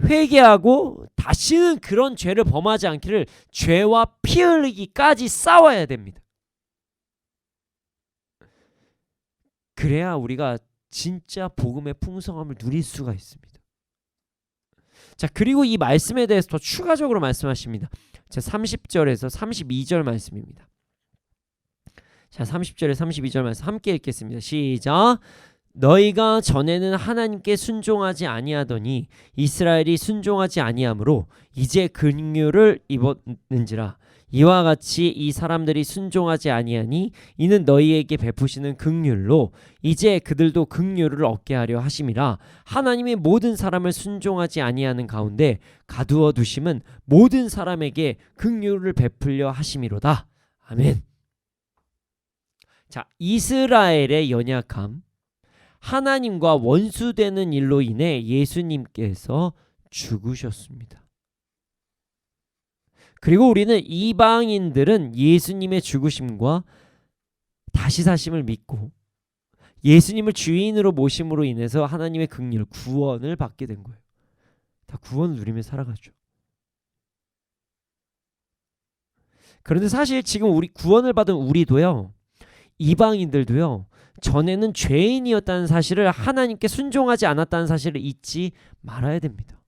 B: 회개하고 다시는 그런 죄를 범하지 않기를 죄와 피 흘리기까지 싸워야 됩니다. 그래야 우리가 진짜 복음의 풍성함을 누릴 수가 있습니다. 자, 그리고 이 말씀에 대해서 더 추가적으로 말씀하십니다. 자, 30절에서 32절 말씀입니다. 자, 30절에 32절 말씀 함께 읽겠습니다. 시작. 너희가 전에는 하나님께 순종하지 아니하더니 이스라엘이 순종하지 아니하므로 이제 긍휼을 입었는지라. 이와 같이 이 사람들이 순종하지 아니하니 이는 너희에게 베푸시는 긍휼로 이제 그들도 긍휼을 얻게 하려 하심이라. 하나님이 모든 사람을 순종하지 아니하는 가운데 가두어 두심은 모든 사람에게 긍휼을 베풀려 하심이로다. 아멘. 자, 이스라엘의 연약함, 하나님과 원수되는 일로 인해 예수님께서 죽으셨습니다. 그리고 우리는 이방인들은 예수님의 죽으심과 다시 사심을 믿고 예수님을 주인으로 모심으로 인해서 하나님의 긍휼, 구원을 받게 된 거예요. 다 구원을 누리며 살아가죠. 그런데 사실 지금 우리 구원을 받은 우리도요, 이방인들도요, 전에는 죄인이었다는 사실을, 하나님께 순종하지 않았다는 사실을 잊지 말아야 됩니다.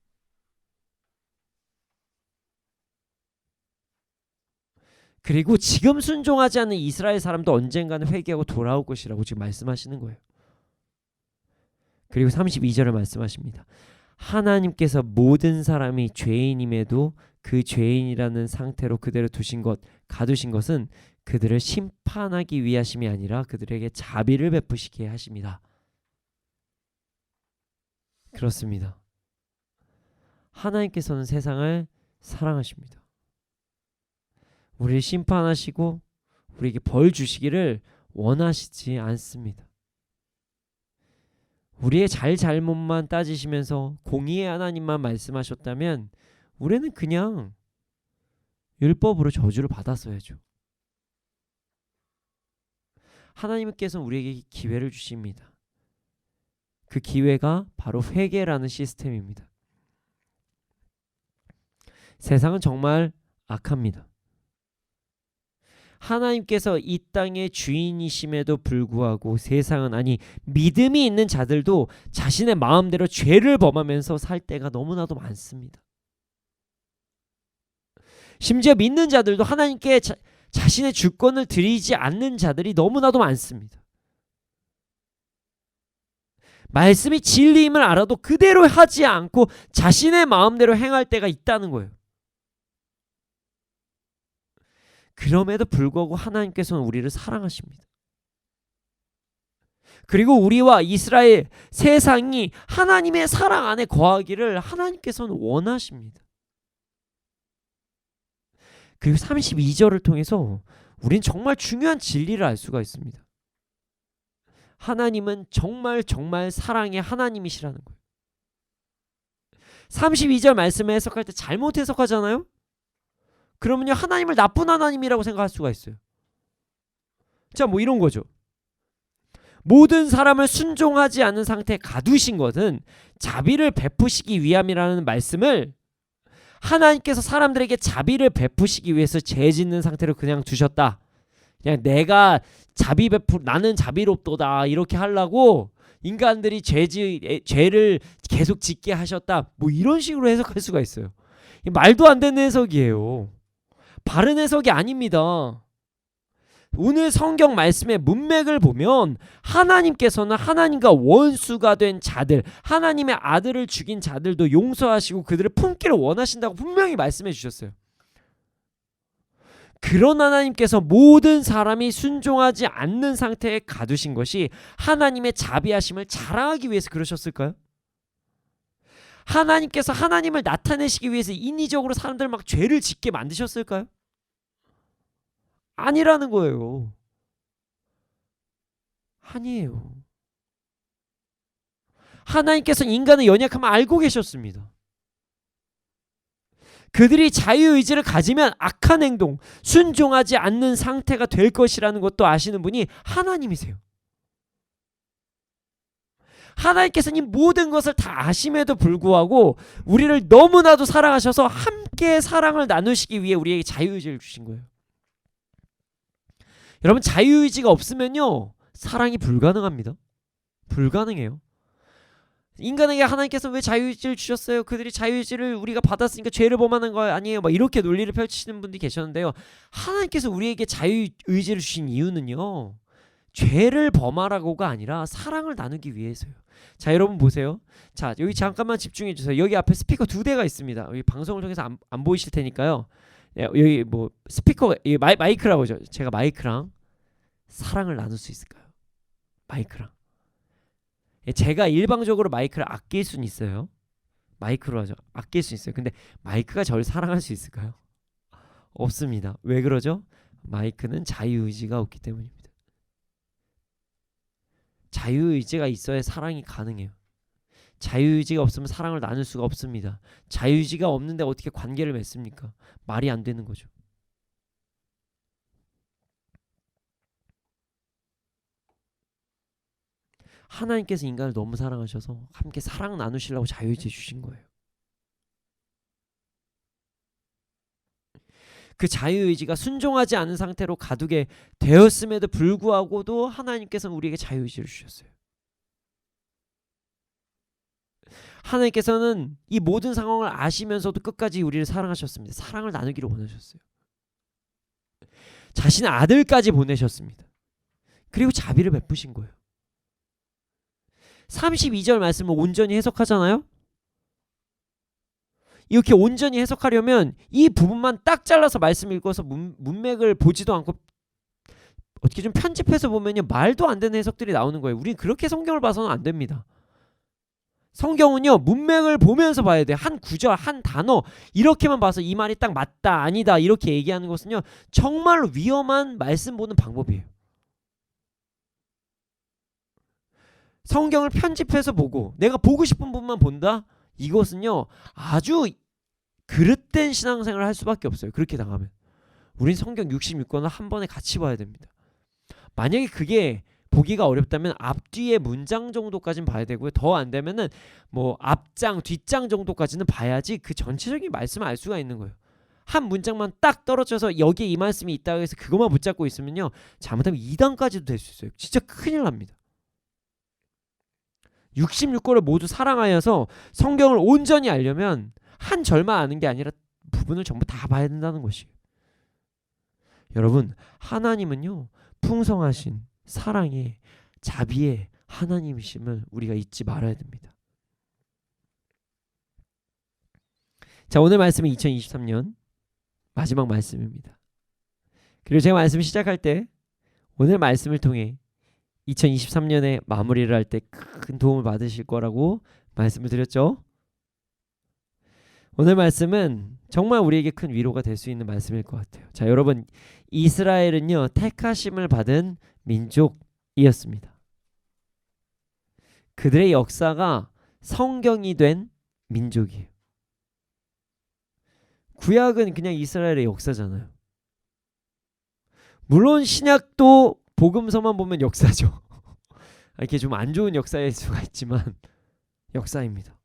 B: 그리고 지금 순종하지 않는 이스라엘 사람도 언젠가는 회개하고 돌아올 것이라고 지금 말씀하시는 거예요. 그리고 32절을 말씀하십니다. 하나님께서 모든 사람이 죄인임에도 그 죄인이라는 상태로 그대로 두신 것, 가두신 것은 그들을 심판하기 위하심이 아니라 그들에게 자비를 베푸시게 하십니다. 그렇습니다. 하나님께서는 세상을 사랑하십니다. 우리를 심판하시고 우리에게 벌 주시기를 원하시지 않습니다. 우리의 잘못만 따지시면서 공의의 하나님만 말씀하셨다면 우리는 그냥 율법으로 저주를 받았어야죠. 하나님께서는 우리에게 기회를 주십니다. 그 기회가 바로 회개라는 시스템입니다. 세상은 정말 악합니다. 하나님께서 이 땅의 주인이심에도 불구하고 세상은, 아니 믿음이 있는 자들도 자신의 마음대로 죄를 범하면서 살 때가 너무나도 많습니다. 심지어 믿는 자들도 하나님께 자신의 주권을 드리지 않는 자들이 너무나도 많습니다. 말씀이 진리임을 알아도 그대로 하지 않고 자신의 마음대로 행할 때가 있다는 거예요. 그럼에도 불구하고 하나님께서는 우리를 사랑하십니다. 그리고 우리와 이스라엘, 세상이 하나님의 사랑 안에 거하기를 하나님께서는 원하십니다. 그리고 32절을 통해서 우리는 정말 중요한 진리를 알 수가 있습니다. 하나님은 정말 사랑의 하나님이시라는 거예요. 32절 말씀을 해석할 때 잘못 해석하잖아요? 그러면요, 하나님을 나쁜 하나님이라고 생각할 수가 있어요. 자, 뭐 이런 거죠. 모든 사람을 순종하지 않는 상태에 가두신 것은 자비를 베푸시기 위함이라는 말씀을, 하나님께서 사람들에게 자비를 베푸시기 위해서 죄 짓는 상태로 그냥 두셨다. 그냥 내가 나는 자비롭도다 이렇게 하려고 인간들이 죄를 계속 짓게 하셨다. 뭐 이런 식으로 해석할 수가 있어요. 말도 안 되는 해석이에요. 바른 해석이 아닙니다. 오늘 성경 말씀의 문맥을 보면 하나님께서는 하나님과 원수가 된 자들, 하나님의 아들을 죽인 자들도 용서하시고 그들을 품기를 원하신다고 분명히 말씀해 주셨어요. 그런 하나님께서 모든 사람이 순종하지 않는 상태에 가두신 것이 하나님의 자비하심을 자랑하기 위해서 그러셨을까요? 하나님께서 하나님을 나타내시기 위해서 인위적으로 사람들 막 죄를 짓게 만드셨을까요? 아니라는 거예요. 아니에요. 하나님께서는 인간의 연약함을 알고 계셨습니다. 그들이 자유의지를 가지면 악한 행동, 순종하지 않는 상태가 될 것이라는 것도 아시는 분이 하나님이세요. 하나님께서는 이 모든 것을 다 아심에도 불구하고 우리를 너무나도 사랑하셔서 함께 사랑을 나누시기 위해 우리에게 자유의지를 주신 거예요. 여러분, 자유의지가 없으면요 사랑이 불가능합니다. 불가능해요. 인간에게 하나님께서 왜 자유의지를 주셨어요? 그들이 자유의지를 우리가 받았으니까 죄를 범하는 거 아니에요? 막 이렇게 논리를 펼치시는 분들이 계셨는데요. 하나님께서 우리에게 자유의지를 주신 이유는요, 죄를 범하라고가 아니라 사랑을 나누기 위해서요. 자, 여러분 보세요. 자, 여기 잠깐만 집중해 주세요. 여기 앞에 스피커 2대가 있습니다. 여기 방송을 통해서 안 보이실 테니까요. 여기 뭐 스피커, 마이크라고 하죠. 제가 마이크랑 사랑을 나눌 수 있을까요? 마이크랑. 제가 일방적으로 마이크를 아낄 수는 있어요. 마이크로 하죠. 아낄 수 있어요. 근데 마이크가 저를 사랑할 수 있을까요? 없습니다. 왜 그러죠? 마이크는 자유의지가 없기 때문입니다. 자유의지가 있어야 사랑이 가능해요. 자유의지가 없으면 사랑을 나눌 수가 없습니다. 자유의지가 없는데 어떻게 관계를 맺습니까? 말이 안 되는 거죠. 하나님께서 인간을 너무 사랑하셔서 함께 사랑 나누시려고 자유의지 주신 거예요. 그 자유의지가 순종하지 않은 상태로 가두게 되었음에도 불구하고도 하나님께서는 우리에게 자유의지를 주셨어요. 하나님께서는 이 모든 상황을 아시면서도 끝까지 우리를 사랑하셨습니다. 사랑을 나누기를 원하셨어요. 자신의 아들까지 보내셨습니다. 그리고 자비를 베푸신 거예요. 32절 말씀을 온전히 해석하잖아요. 이렇게 온전히 해석하려면 이 부분만 딱 잘라서 말씀 읽어서 문맥을 보지도 않고 어떻게 좀 편집해서 보면요 말도 안 되는 해석들이 나오는 거예요. 우리는 그렇게 성경을 봐서는 안 됩니다. 성경은요 문맥을 보면서 봐야 돼요. 한 구절, 한 단어 이렇게만 봐서 이 말이 딱 맞다 아니다 이렇게 얘기하는 것은요 정말로 위험한 말씀 보는 방법이에요. 성경을 편집해서 보고 내가 보고 싶은 부분만 본다? 이것은요 아주 그릇된 신앙생활을 할 수밖에 없어요. 그렇게 당하면 우린 성경 66권을 한 번에 같이 봐야 됩니다. 만약에 그게 보기가 어렵다면 앞뒤의 문장 정도까지는 봐야 되고요. 더 안 되면은 뭐 앞장 뒷장 정도까지는 봐야지 그 전체적인 말씀을 알 수가 있는 거예요. 한 문장만 딱 떨어져서 여기에 이 말씀이 있다고 해서 그것만 붙잡고 있으면요 잘못하면 2단까지도 될 수 있어요. 진짜 큰일 납니다. 66권을 모두 사랑하여서 성경을 온전히 알려면 한 절만 아는 게 아니라 부분을 전부 다 봐야 된다는 것이에요. 여러분 하나님은요 풍성하신 사랑의 자비의 하나님이심을 우리가 잊지 말아야 됩니다. 자, 오늘 말씀은 2023년 마지막 말씀입니다. 그리고 제가 말씀을 시작할 때 오늘 말씀을 통해 2023년에 마무리를 할 때 큰 도움을 받으실 거라고 말씀을 드렸죠. 오늘 말씀은 정말 우리에게 큰 위로가 될 수 있는 말씀일 것 같아요. 자, 여러분 이스라엘은요 택하심을 받은 민족이었습니다. 그들의 역사가 성경이 된 민족이에요. 구약은 그냥 이스라엘의 역사잖아요. 물론 신약도 복음서만 보면 역사죠. 이렇게 좀 안 좋은 역사일 수가 있지만 역사입니다.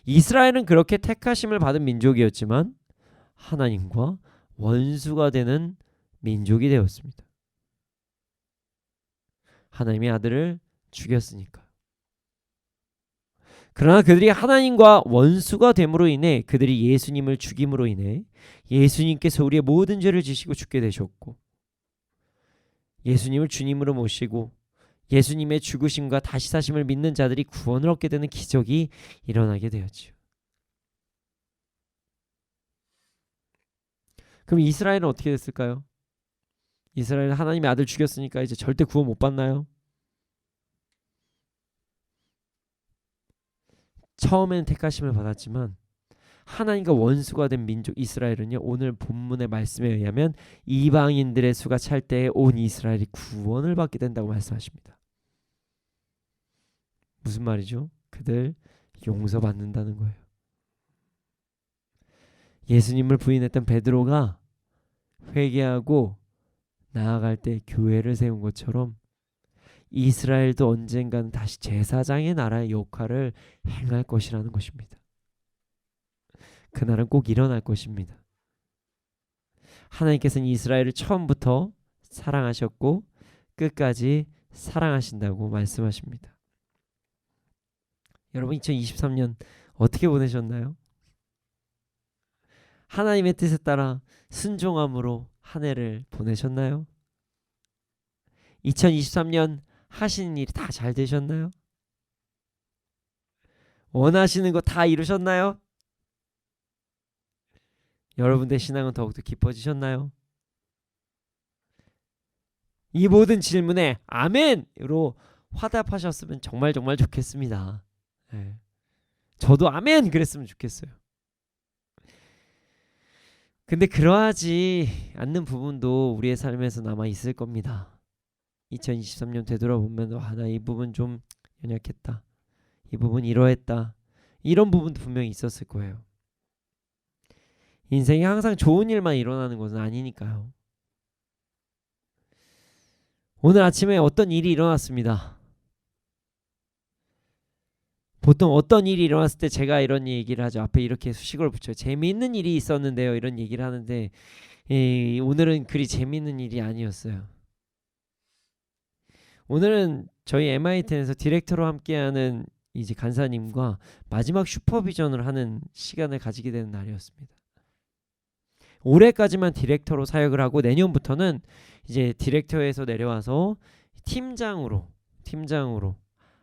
B: 이스라엘은 그렇게 택하심을 받은 민족이었지만 하나님과 원수가 되는 민족이 되었습니다. 하나님의 아들을 죽였으니까. 그러나 그들이 하나님과 원수가 됨으로 인해 그들이 예수님을 죽임으로 인해 예수님께서 우리의 모든 죄를 지시고 죽게 되셨고 예수님을 주님으로 모시고 예수님의 죽으심과 다시 사심을 믿는 자들이 구원을 얻게 되는 기적이 일어나게 되었지요. 그럼 이스라엘은 어떻게 됐을까요? 이스라엘은 하나님의 아들 죽였으니까 이제 절대 구원 못 받나요? 처음에는 택하심을 받았지만 하나님과 원수가 된 민족 이스라엘은요 오늘 본문의 말씀에 의하면 이방인들의 수가 찰 때에 온 이스라엘이 구원을 받게 된다고 말씀하십니다. 무슨 말이죠? 그들 용서받는다는 거예요. 예수님을 부인했던 베드로가 회개하고 나아갈 때 교회를 세운 것처럼 이스라엘도 언젠가는 다시 제사장의 나라의 역할을 행할 것이라는 것입니다. 그날은 꼭 일어날 것입니다. 하나님께서는 이스라엘을 처음부터 사랑하셨고 끝까지 사랑하신다고 말씀하십니다. 여러분 2023년 어떻게 보내셨나요? 하나님의 뜻에 따라 순종함으로 한 해를 보내셨나요? 2023년 하시는 일이 다 잘 되셨나요? 원하시는 거 다 이루셨나요? 여러분의 신앙은 더욱더 깊어지셨나요? 이 모든 질문에 아멘으로 화답하셨으면 정말 정말 좋겠습니다. 네. 저도 아멘 그랬으면 좋겠어요. 근데 그러하지 않는 부분도 우리의 삶에서 남아 있을 겁니다. 2023년 되돌아보면 나 이 부분 좀 연약했다. 이 부분 이러했다. 이런 부분도 분명히 있었을 거예요. 인생에 항상 좋은 일만 일어나는 것은 아니니까요. 오늘 아침에 어떤 일이 일어났습니다. 보통 어떤 일이 일어났을 때 제가 이런 얘기를 하죠. 앞에 이렇게 수식어를 붙여요. 재미있는 일이 있었는데요. 이런 얘기를 하는데 오늘은 그리 재미있는 일이 아니었어요. 오늘은 저희 MIT에서 디렉터로 함께하는 이제 간사님과 마지막 슈퍼비전을 하는 시간을 가지게 되는 날이었습니다. 올해까지만 디렉터로 사역을 하고 내년부터는 이제 디렉터에서 내려와서 팀장으로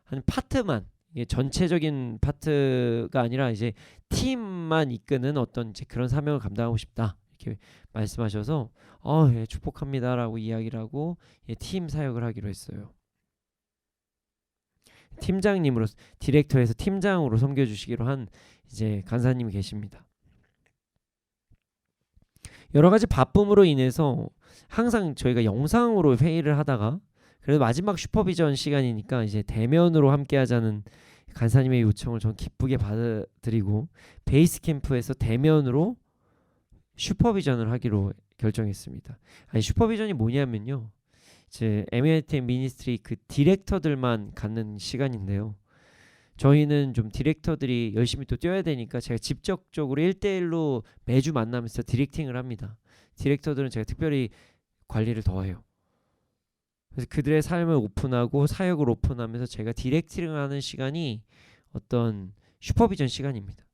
B: 한 파트만, 이게 전체적인 파트가 아니라 이제 팀만 이끄는 어떤 이제 그런 사명을 감당하고 싶다 이렇게 말씀하셔서 예, 축복합니다라고 이야기를 하고 팀 사역을 하기로 했어요. 팀장님으로 디렉터에서 팀장으로 섬겨주시기로 한 이제 간사님이 계십니다. 여러 가지 바쁨으로 인해서 항상 저희가 영상으로 회의를 하다가 그래도 마지막 슈퍼비전 시간이니까 이제 대면으로 함께 하자는 간사님의 요청을 전 기쁘게 받아들이고 베이스 캠프에서 대면으로 슈퍼비전을 하기로 결정했습니다. 아니 슈퍼비전이 뭐냐면요. 이제 MIT 미니스트리 그 디렉터들만 갖는 시간인데요. 저희는 좀 디렉터들이 열심히 또 뛰어야 되니까 제가 직접적으로 1대1로 매주 만나면서 디렉팅을 합니다. 디렉터들은 제가 특별히 관리를 더해요. 그래서 그들의 삶을 오픈하고 사역을 오픈하면서 제가 디렉팅을 하는 시간이 어떤 슈퍼비전 시간입니다.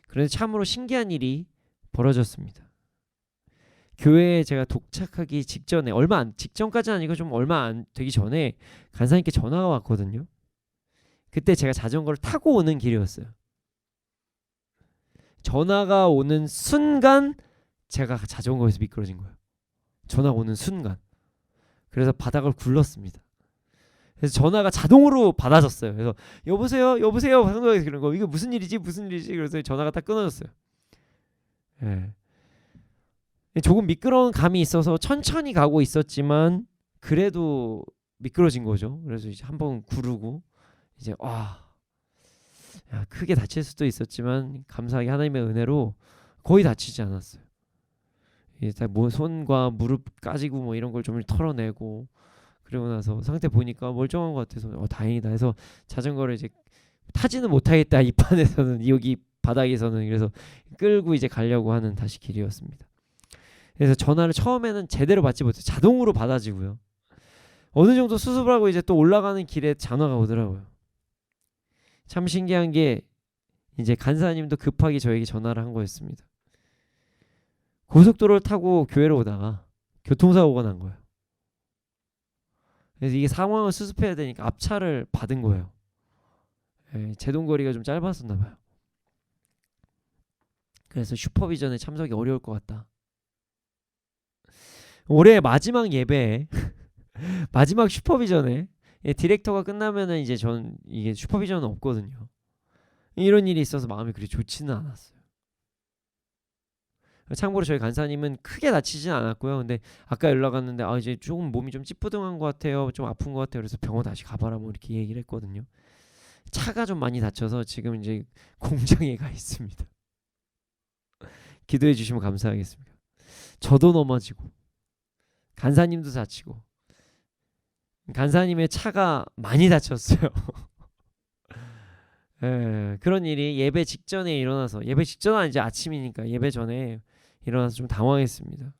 B: 그래서 참으로 신기한 일이 벌어졌습니다. 교회에 제가 도착하기 직전에 직전까지는 아니고 좀 얼마 안 되기 전에 간사님께 전화가 왔거든요. 그때 제가 자전거를 타고 오는 길이었어요. 전화가 오는 순간 제가 자전거에서 미끄러진 거예요. 전화가 오는 순간. 그래서 바닥을 굴렀습니다. 그래서 전화가 자동으로 받아졌어요. 그래서 여보세요 방송국에서 그런 거 이게 무슨 일이지 그래서 전화가 딱 끊어졌어요. 예. 조금 미끄러운 감이 있어서 천천히 가고 있었지만 그래도 미끄러진 거죠. 그래서 이제 한번 구르고 이제 크게 다칠 수도 있었지만 감사하게 하나님의 은혜로 거의 다치지 않았어요. 뭐 손과 무릎 까지고 뭐 이런 걸 좀 털어내고 그러고 나서 상태 보니까 멀쩡한 것 같아서 다행이다 해서 자전거를 이제 타지는 못하겠다 이 판에서는 여기 바닥에서는 그래서 끌고 이제 가려고 하는 다시 길이었습니다. 그래서 전화를 처음에는 제대로 받지 못해요. 자동으로 받아지고요. 어느 정도 수습을 하고 이제 또 올라가는 길에 전화가 오더라고요. 참 신기한 게 이제 간사님도 급하게 저에게 전화를 한 거였습니다. 고속도로를 타고 교회를 오다가 교통사고가 난 거예요. 그래서 이게 상황을 수습해야 되니까 앞차를 받은 거예요. 제동거리가 좀 짧았었나 봐요. 그래서 슈퍼비전에 참석이 어려울 것 같다. 올해 마지막 예배에 마지막 슈퍼비전에 디렉터가 끝나면은 이제 전 이게 슈퍼비전은 없거든요. 이런 일이 있어서 마음이 그리 좋지는 않았어요. 참고로 저희 간사님은 크게 다치진 않았고요. 근데 아까 연락 왔는데 이제 조금 몸이 좀 찌뿌둥한 것 같아요. 좀 아픈 것 같아요. 그래서 병원 다시 가봐라 뭐 이렇게 얘기를 했거든요. 차가 좀 많이 다쳐서 지금 이제 공장에 가 있습니다. 기도해 주시면 감사하겠습니다. 저도 넘어지고 간사님도 다치고 간사님의 차가 많이 다쳤어요. 예, 그런 일이 예배 직전에 일어나서, 예배 직전은 아니지, 아침이니까 예배 전에 일어나서 좀 당황했습니다.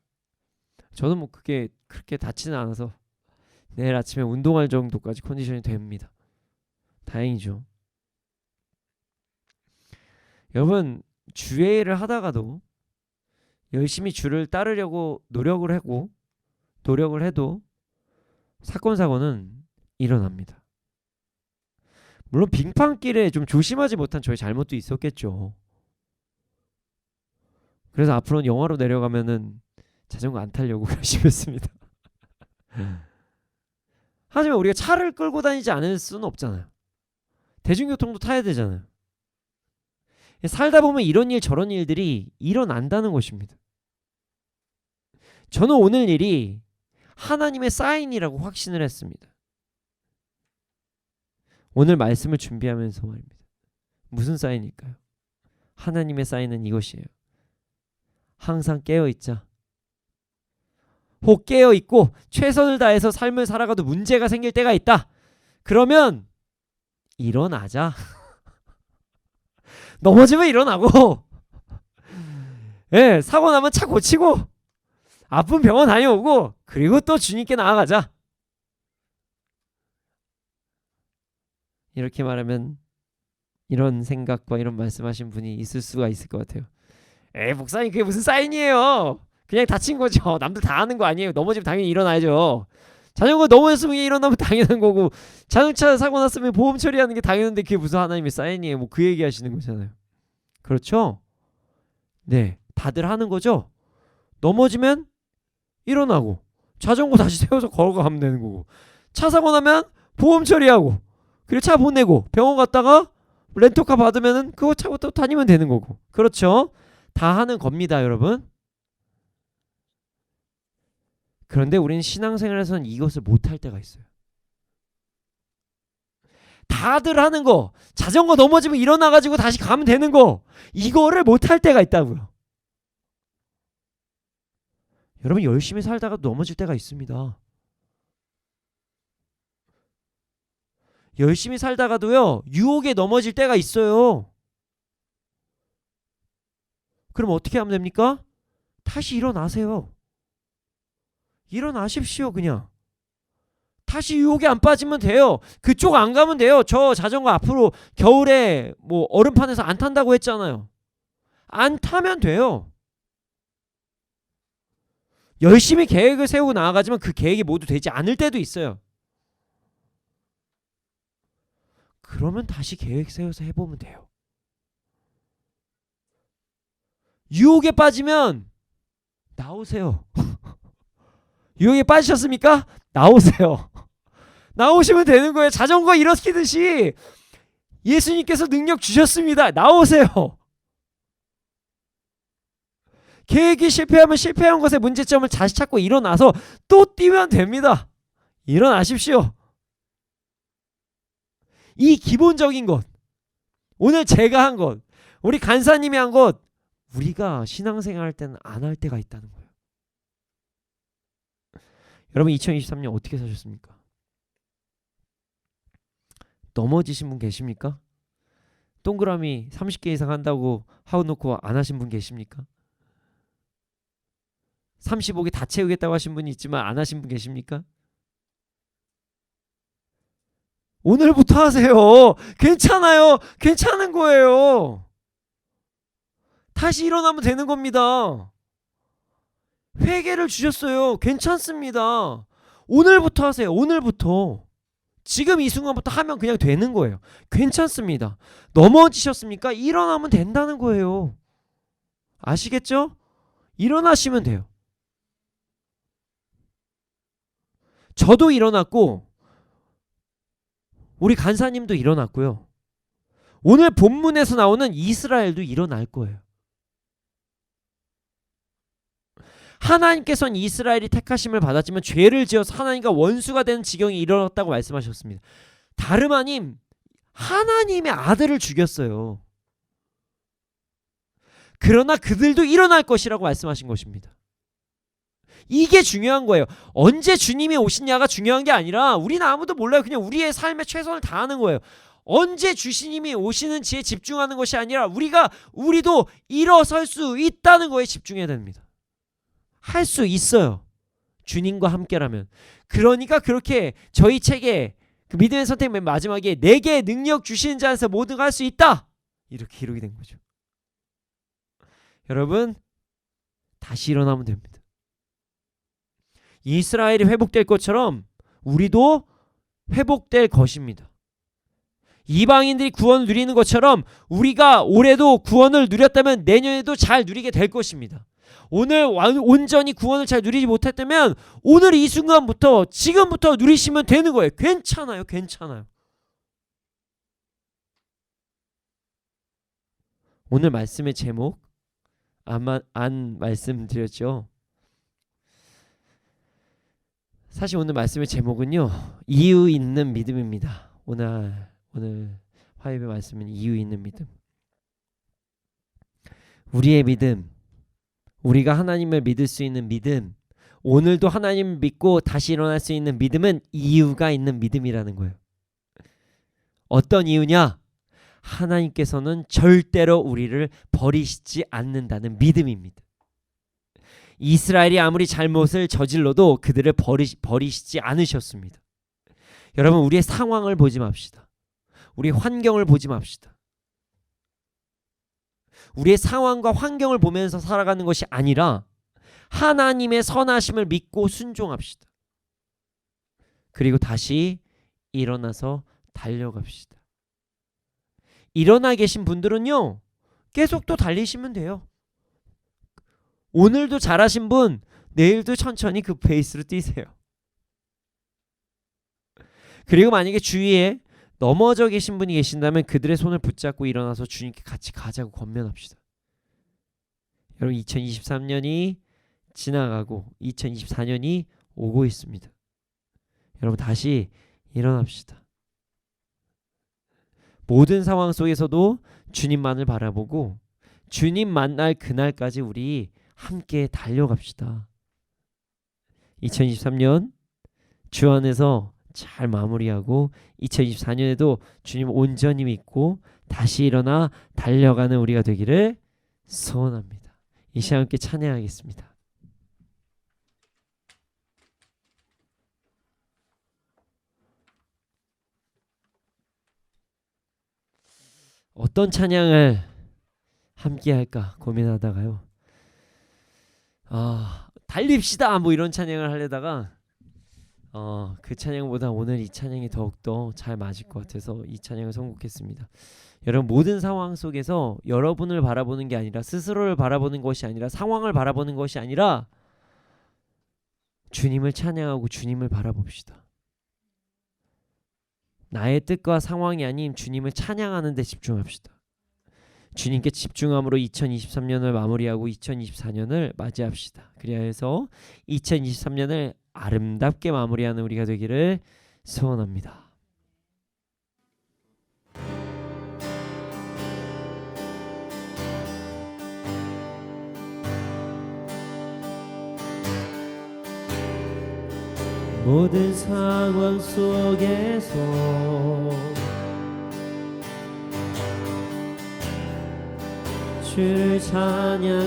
B: 저는 뭐 그게 그렇게 다치는 않아서 내일 아침에 운동할 정도까지 컨디션이 됩니다. 다행이죠. 여러분, 주의 일을 하다가도 열심히 주를 따르려고 노력을 해도 사건 사고는 일어납니다. 물론 빙판길에 좀 조심하지 못한 저의 잘못도 있었겠죠. 그래서 앞으로는 영하로 내려가면은 자전거 안 타려고 결심했습니다. 하지만 우리가 차를 끌고 다니지 않을 수는 없잖아요. 대중교통도 타야 되잖아요. 살다 보면 이런 일 저런 일들이 일어난다는 것입니다. 저는 오늘 일이 하나님의 사인이라고 확신을 했습니다. 오늘 말씀을 준비하면서 말입니다. 무슨 사인일까요? 하나님의 사인은 이것이에요. 항상 깨어있자. 혹 깨어있고 최선을 다해서 삶을 살아가도 문제가 생길 때가 있다. 그러면 일어나자. 넘어지면 일어나고, 예, 사고 나면 차 고치고, 아픈 병원 다녀오고, 그리고 또 주님께 나아가자. 이렇게 말하면 이런 생각과 이런 말씀하신 분이 있을 수가 있을 것 같아요. 목사님, 그게 무슨 사인이에요? 그냥 다친 거죠. 남들 다 하는 거 아니에요. 넘어지면 당연히 일어나야죠. 자전거 넘어졌으면 일어나면 당연한 거고, 자동차 사고 났으면 보험 처리하는 게 당연한데 그게 무슨 하나님의 사인이에요? 뭐 그 얘기 하시는 거잖아요. 그렇죠? 네, 다들 하는 거죠. 넘어지면 일어나고, 자전거 다시 세워서 걸어가면 되는 거고, 차 사고 나면 보험 처리하고, 그리고 차 보내고, 병원 갔다가 렌터카 받으면은 그거 차부터 다니면 되는 거고. 그렇죠? 다 하는 겁니다, 여러분. 그런데 우리는 신앙생활에서는 이것을 못할 때가 있어요. 다들 하는 거, 자전거 넘어지면 일어나가지고 다시 가면 되는 거, 이거를 못할 때가 있다고요. 여러분, 열심히 살다가 넘어질 때가 있습니다. 열심히 살다가도요, 유혹에 넘어질 때가 있어요. 그럼 어떻게 하면 됩니까? 다시 일어나세요. 일어나십시오. 그냥 다시 유혹에 안 빠지면 돼요. 그쪽 안 가면 돼요. 저 자전거 앞으로 겨울에 뭐 얼음판에서 안 탄다고 했잖아요. 안 타면 돼요. 열심히 계획을 세우고 나아가지만 그 계획이 모두 되지 않을 때도 있어요. 그러면 다시 계획 세워서 해보면 돼요. 유혹에 빠지면 나오세요. 유혹에 빠지셨습니까? 나오세요. 나오시면 되는 거예요. 자전거 일으키듯이 예수님께서 능력 주셨습니다. 나오세요. 계획이 실패하면 실패한 것의 문제점을 다시 찾고 일어나서 또 뛰면 됩니다. 일어나십시오. 이 기본적인 것, 오늘 제가 한 것, 우리 간사님이 한 것, 우리가 신앙생활 할 때는 안 할 때가 있다는 거예요. 여러분, 2023년 어떻게 사셨습니까? 넘어지신 분 계십니까? 동그라미 30개 이상 한다고 하고 놓고 안 하신 분 계십니까? 35개 다 채우겠다고 하신 분이 있지만 안 하신 분 계십니까? 오늘부터 하세요. 괜찮아요. 괜찮은 거예요. 다시 일어나면 되는 겁니다. 회개를 주셨어요. 괜찮습니다. 오늘부터 하세요. 오늘부터. 지금 이 순간부터 하면 그냥 되는 거예요. 괜찮습니다. 넘어지셨습니까? 일어나면 된다는 거예요. 아시겠죠? 일어나시면 돼요. 저도 일어났고 우리 간사님도 일어났고요. 오늘 본문에서 나오는 이스라엘도 일어날 거예요. 하나님께서는 이스라엘이 택하심을 받았지만 죄를 지어서 하나님과 원수가 되는 지경이 이르렀다고 말씀하셨습니다. 다름 아님 하나님의 아들을 죽였어요. 그러나 그들도 일어날 것이라고 말씀하신 것입니다. 이게 중요한 거예요. 언제 주님이 오시냐가 중요한 게 아니라 우리는 아무도 몰라요. 그냥 우리의 삶에 최선을 다하는 거예요. 언제 주님이 오시는지에 집중하는 것이 아니라 우리도 일어설 수 있다는 거에 집중해야 됩니다. 할 수 있어요. 주님과 함께라면. 그러니까 그렇게 저희 책에 그 믿음의 선택 맨 마지막에 내게 능력 주시는 자 안에서 모든 걸 할 수 있다. 이렇게 기록이 된 거죠. 여러분 다시 일어나면 됩니다. 이스라엘이 회복될 것처럼 우리도 회복될 것입니다. 이방인들이 구원을 누리는 것처럼 우리가 올해도 구원을 누렸다면 내년에도 잘 누리게 될 것입니다. 오늘 온전히 구원을 잘 누리지 못했다면 오늘 이 순간부터 지금부터 누리시면 되는 거예요. 괜찮아요. 괜찮아요. 오늘 말씀의 제목 안 말씀드렸죠. 사실 오늘 말씀의 제목은요, 이유 있는 믿음입니다. 오늘 화요일 말씀은 이유 있는 믿음. 우리의 믿음, 우리가 하나님을 믿을 수 있는 믿음, 오늘도 하나님을 믿고 다시 일어날 수 있는 믿음은 이유가 있는 믿음이라는 거예요. 어떤 이유냐? 하나님께서는 절대로 우리를 버리시지 않는다는 믿음입니다. 이스라엘이 아무리 잘못을 저질러도 그들을 버리시지 않으셨습니다. 여러분, 우리의 상황을 보지 맙시다. 우리 환경을 보지 맙시다. 우리의 상황과 환경을 보면서 살아가는 것이 아니라 하나님의 선하심을 믿고 순종합시다. 그리고 다시 일어나서 달려갑시다. 일어나 계신 분들은요, 계속 또 달리시면 돼요. 오늘도 잘하신 분 내일도 천천히 그 페이스로 뛰세요. 그리고 만약에 주위에 넘어져 계신 분이 계신다면 그들의 손을 붙잡고 일어나서 주님께 같이 가자고 권면합시다. 여러분, 2023년이 지나가고 2024년이 오고 있습니다. 여러분, 다시 일어납시다. 모든 상황 속에서도 주님만을 바라보고 주님 만날 그날까지 우리 함께 달려갑시다. 2023년 주 안에서 잘 마무리하고 2024년에도 주님 온전히 믿고 다시 일어나 달려가는 우리가 되기를 소원합니다. 이 시간 함께 찬양하겠습니다. 어떤 찬양을 함께 할까 고민하다가요, 달립시다 뭐 이런 찬양을 하려다가 그 찬양보다 오늘 이 찬양이 더욱더 잘 맞을 것 같아서 이 찬양을 선곡했습니다. 여러분, 모든 상황 속에서 여러분을 바라보는 게 아니라, 스스로를 바라보는 것이 아니라, 상황을 바라보는 것이 아니라 주님을 찬양하고 주님을 바라봅시다. 나의 뜻과 상황이 아닌 주님을 찬양하는 데 집중합시다. 주님께 집중함으로 2023년을 마무리하고 2024년을 맞이합시다. 그래야 해서 2023년을 아름답게 마무리하는 우리가 되기를 소원합니다. 모든 상황 속에서 주를 찬양할지라.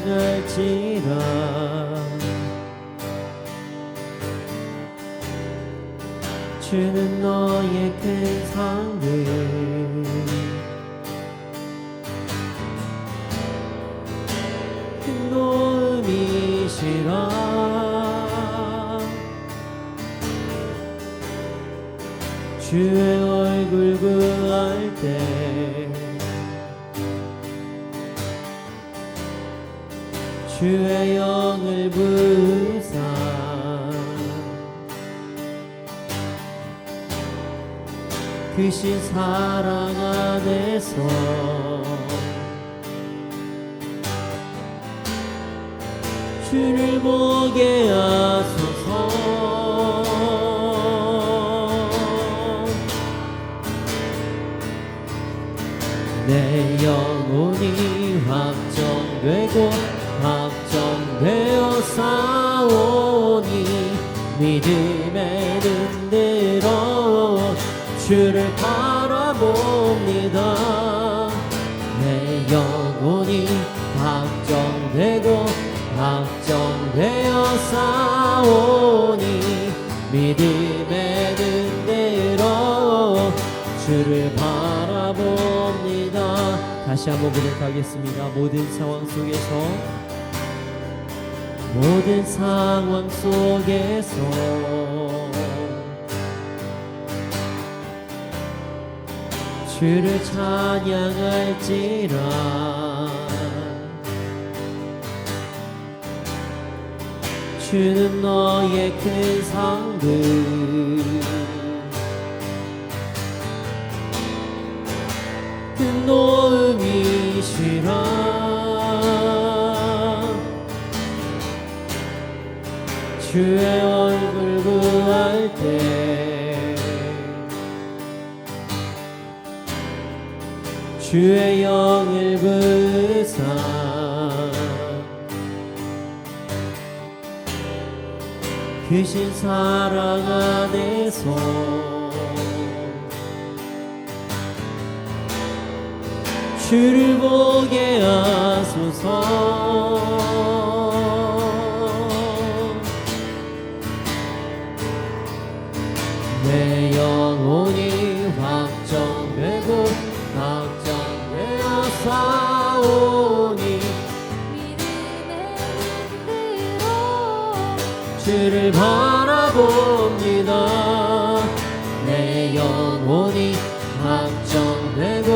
B: 주는 너의 큰 상을 큰 도움이시라. 주의 얼굴 구할 때 주의 영을 부으사 크신 사랑 안에서 주를 보게 하소서. 내 영혼이 확정되고 확정되어 싸우니
A: 믿음의 눈으로 주를 바라봅니다. 내 영혼이 확정되고 확정되어 싸우니 믿음의 눈으로 주를 바라봅니다. 다시 한번 고백하겠습니다. 모든 상황 속에서 주를 찬양할지라. 주는 너의 큰 상급 큰 도움이시라. 주의 얼굴 구할 때 주의 영을 부으사 크신 사랑 안에서 주를 보게 하소서. 내 영혼이 확정되고 확정되어 싸우니
C: 믿음의 눈으로
A: 주를 바라봅니다. 내 영혼이 확정되고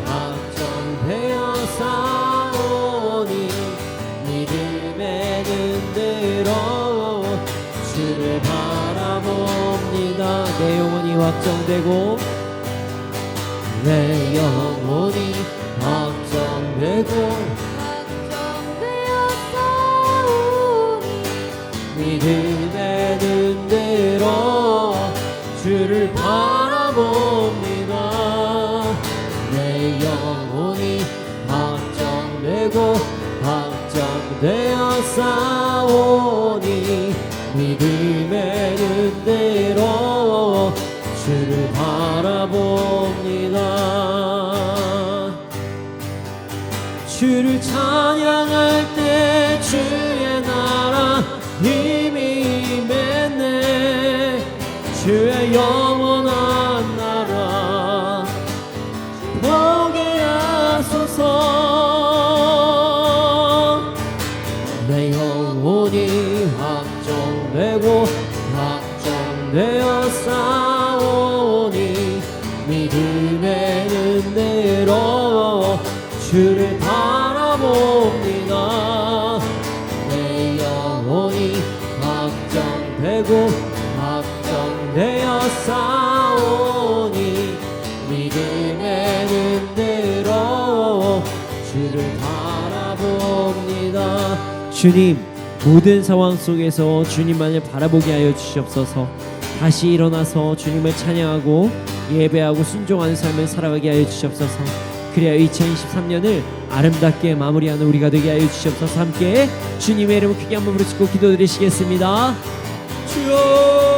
A: 확정되어 싸우니 믿음의 눈으로 주를 바라봅니다. 내 영혼이 확정되고 내 영혼이 확정되고
C: 확정되어 싸우니
A: 믿음의 눈으로 주를 바라봅니다. 내 영혼이 확정되고 확정되어 싸우니 믿음의 눈으로 주를 바라봅니다. 주를 찬양할 때 주의 나라 힘이 임했네. 주의 영원한 나라 보게 하소서. 내 영혼이 확정되고 확정되어 싸우니 믿음의 눈으로 주를 바라봅니다. 내 영혼이 확정되고 확정되어 싸우니 믿음의 눈으로 주를 바라봅니다. 주님, 모든 상황 속에서 주님만을 바라보게 하여 주시옵소서. 다시 일어나서 주님을 찬양하고 예배하고 순종하는 삶을 살아가게 하여 주시옵소서. 그래야 2023년을 아름답게 마무리하는 우리가 되게 하여 주시옵소서. 함께 주님의 이름을 크게 한번 부르시고 기도드리시겠습니다. 주여,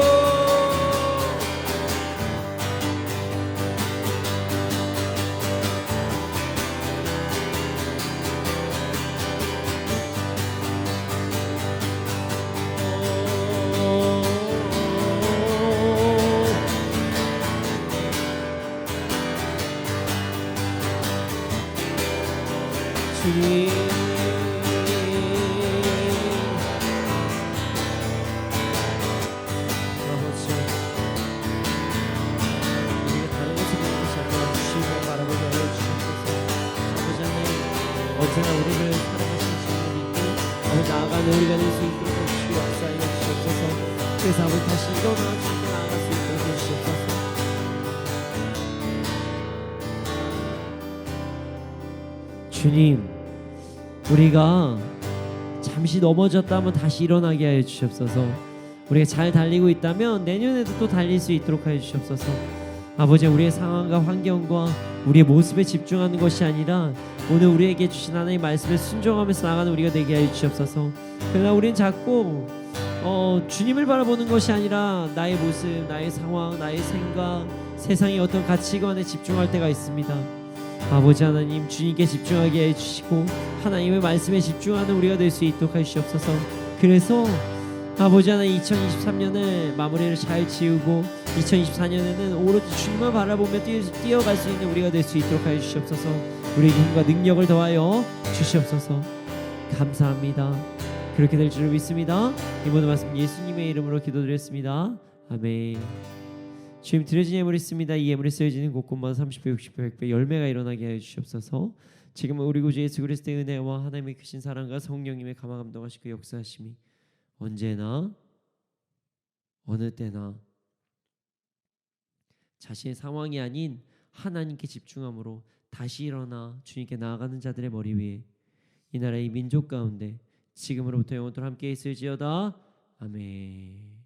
A: 주님, 아버지, 우리가 다른 것을 보는 것이 아니라 주님을 바라보게 하여 주시옵소서. 아버지 하나님, 언제나 우리를 사랑하시는 주님을 믿고 아버지 나아가는 우리가 될 수 있도록 주여 역사하여 주시옵소서. 그래서 아버지 다시 일어나 주님께 나아갈 수 있도록 해주시옵소서. 주님, 우리가 잠시 넘어졌다면 다시 일어나게 하여 주시옵소서. 우리가 잘 달리고 있다면 내년에도 또 달릴 수 있도록 하여 주시옵소서. 아버지, 우리의 상황과 환경과 우리의 모습에 집중하는 것이 아니라 오늘 우리에게 주신 하나님의 말씀에 순종하면서 나가는 우리가 되게 하여 주시옵소서. 그러나 우리는 자꾸
B: 주님을 바라보는 것이 아니라 나의 모습, 나의 상황, 나의 생각, 세상의 어떤 가치관에 집중할 때가 있습니다. 아버지 하나님, 주님께 집중하게 해주시고 하나님의 말씀에 집중하는 우리가 될 수 있도록 해주시옵소서. 그래서 아버지 하나님, 2023년을 마무리를 잘 지우고 2024년에는 오로지 주님만 바라보며 뛰어갈 수 있는 우리가 될 수 있도록 해주시옵소서. 우리에게 힘과 능력을 더하여 주시옵소서. 감사합니다. 그렇게 될 줄 믿습니다. 이 모든 말씀 예수님의 이름으로 기도드렸습니다. 아멘. 주님, 드려진 예물이 있습니다. 이 예물이 쓰여지는 곳곳마다 30배, 60배, 100배 열매가 일어나게 하여 주시옵소서. 지금은 우리 구주 예수 그리스도의 은혜와 하나님의 크신 사랑과 성령님의 감화 감동하시고 역사하심이 언제나 어느 때나 자신의 상황이 아닌 하나님께 집중함으로 다시 일어나 주님께 나아가는 자들의 머리 위에 이 나라의 민족 가운데 지금으로부터 영원토록 함께 있을지어다. 아멘.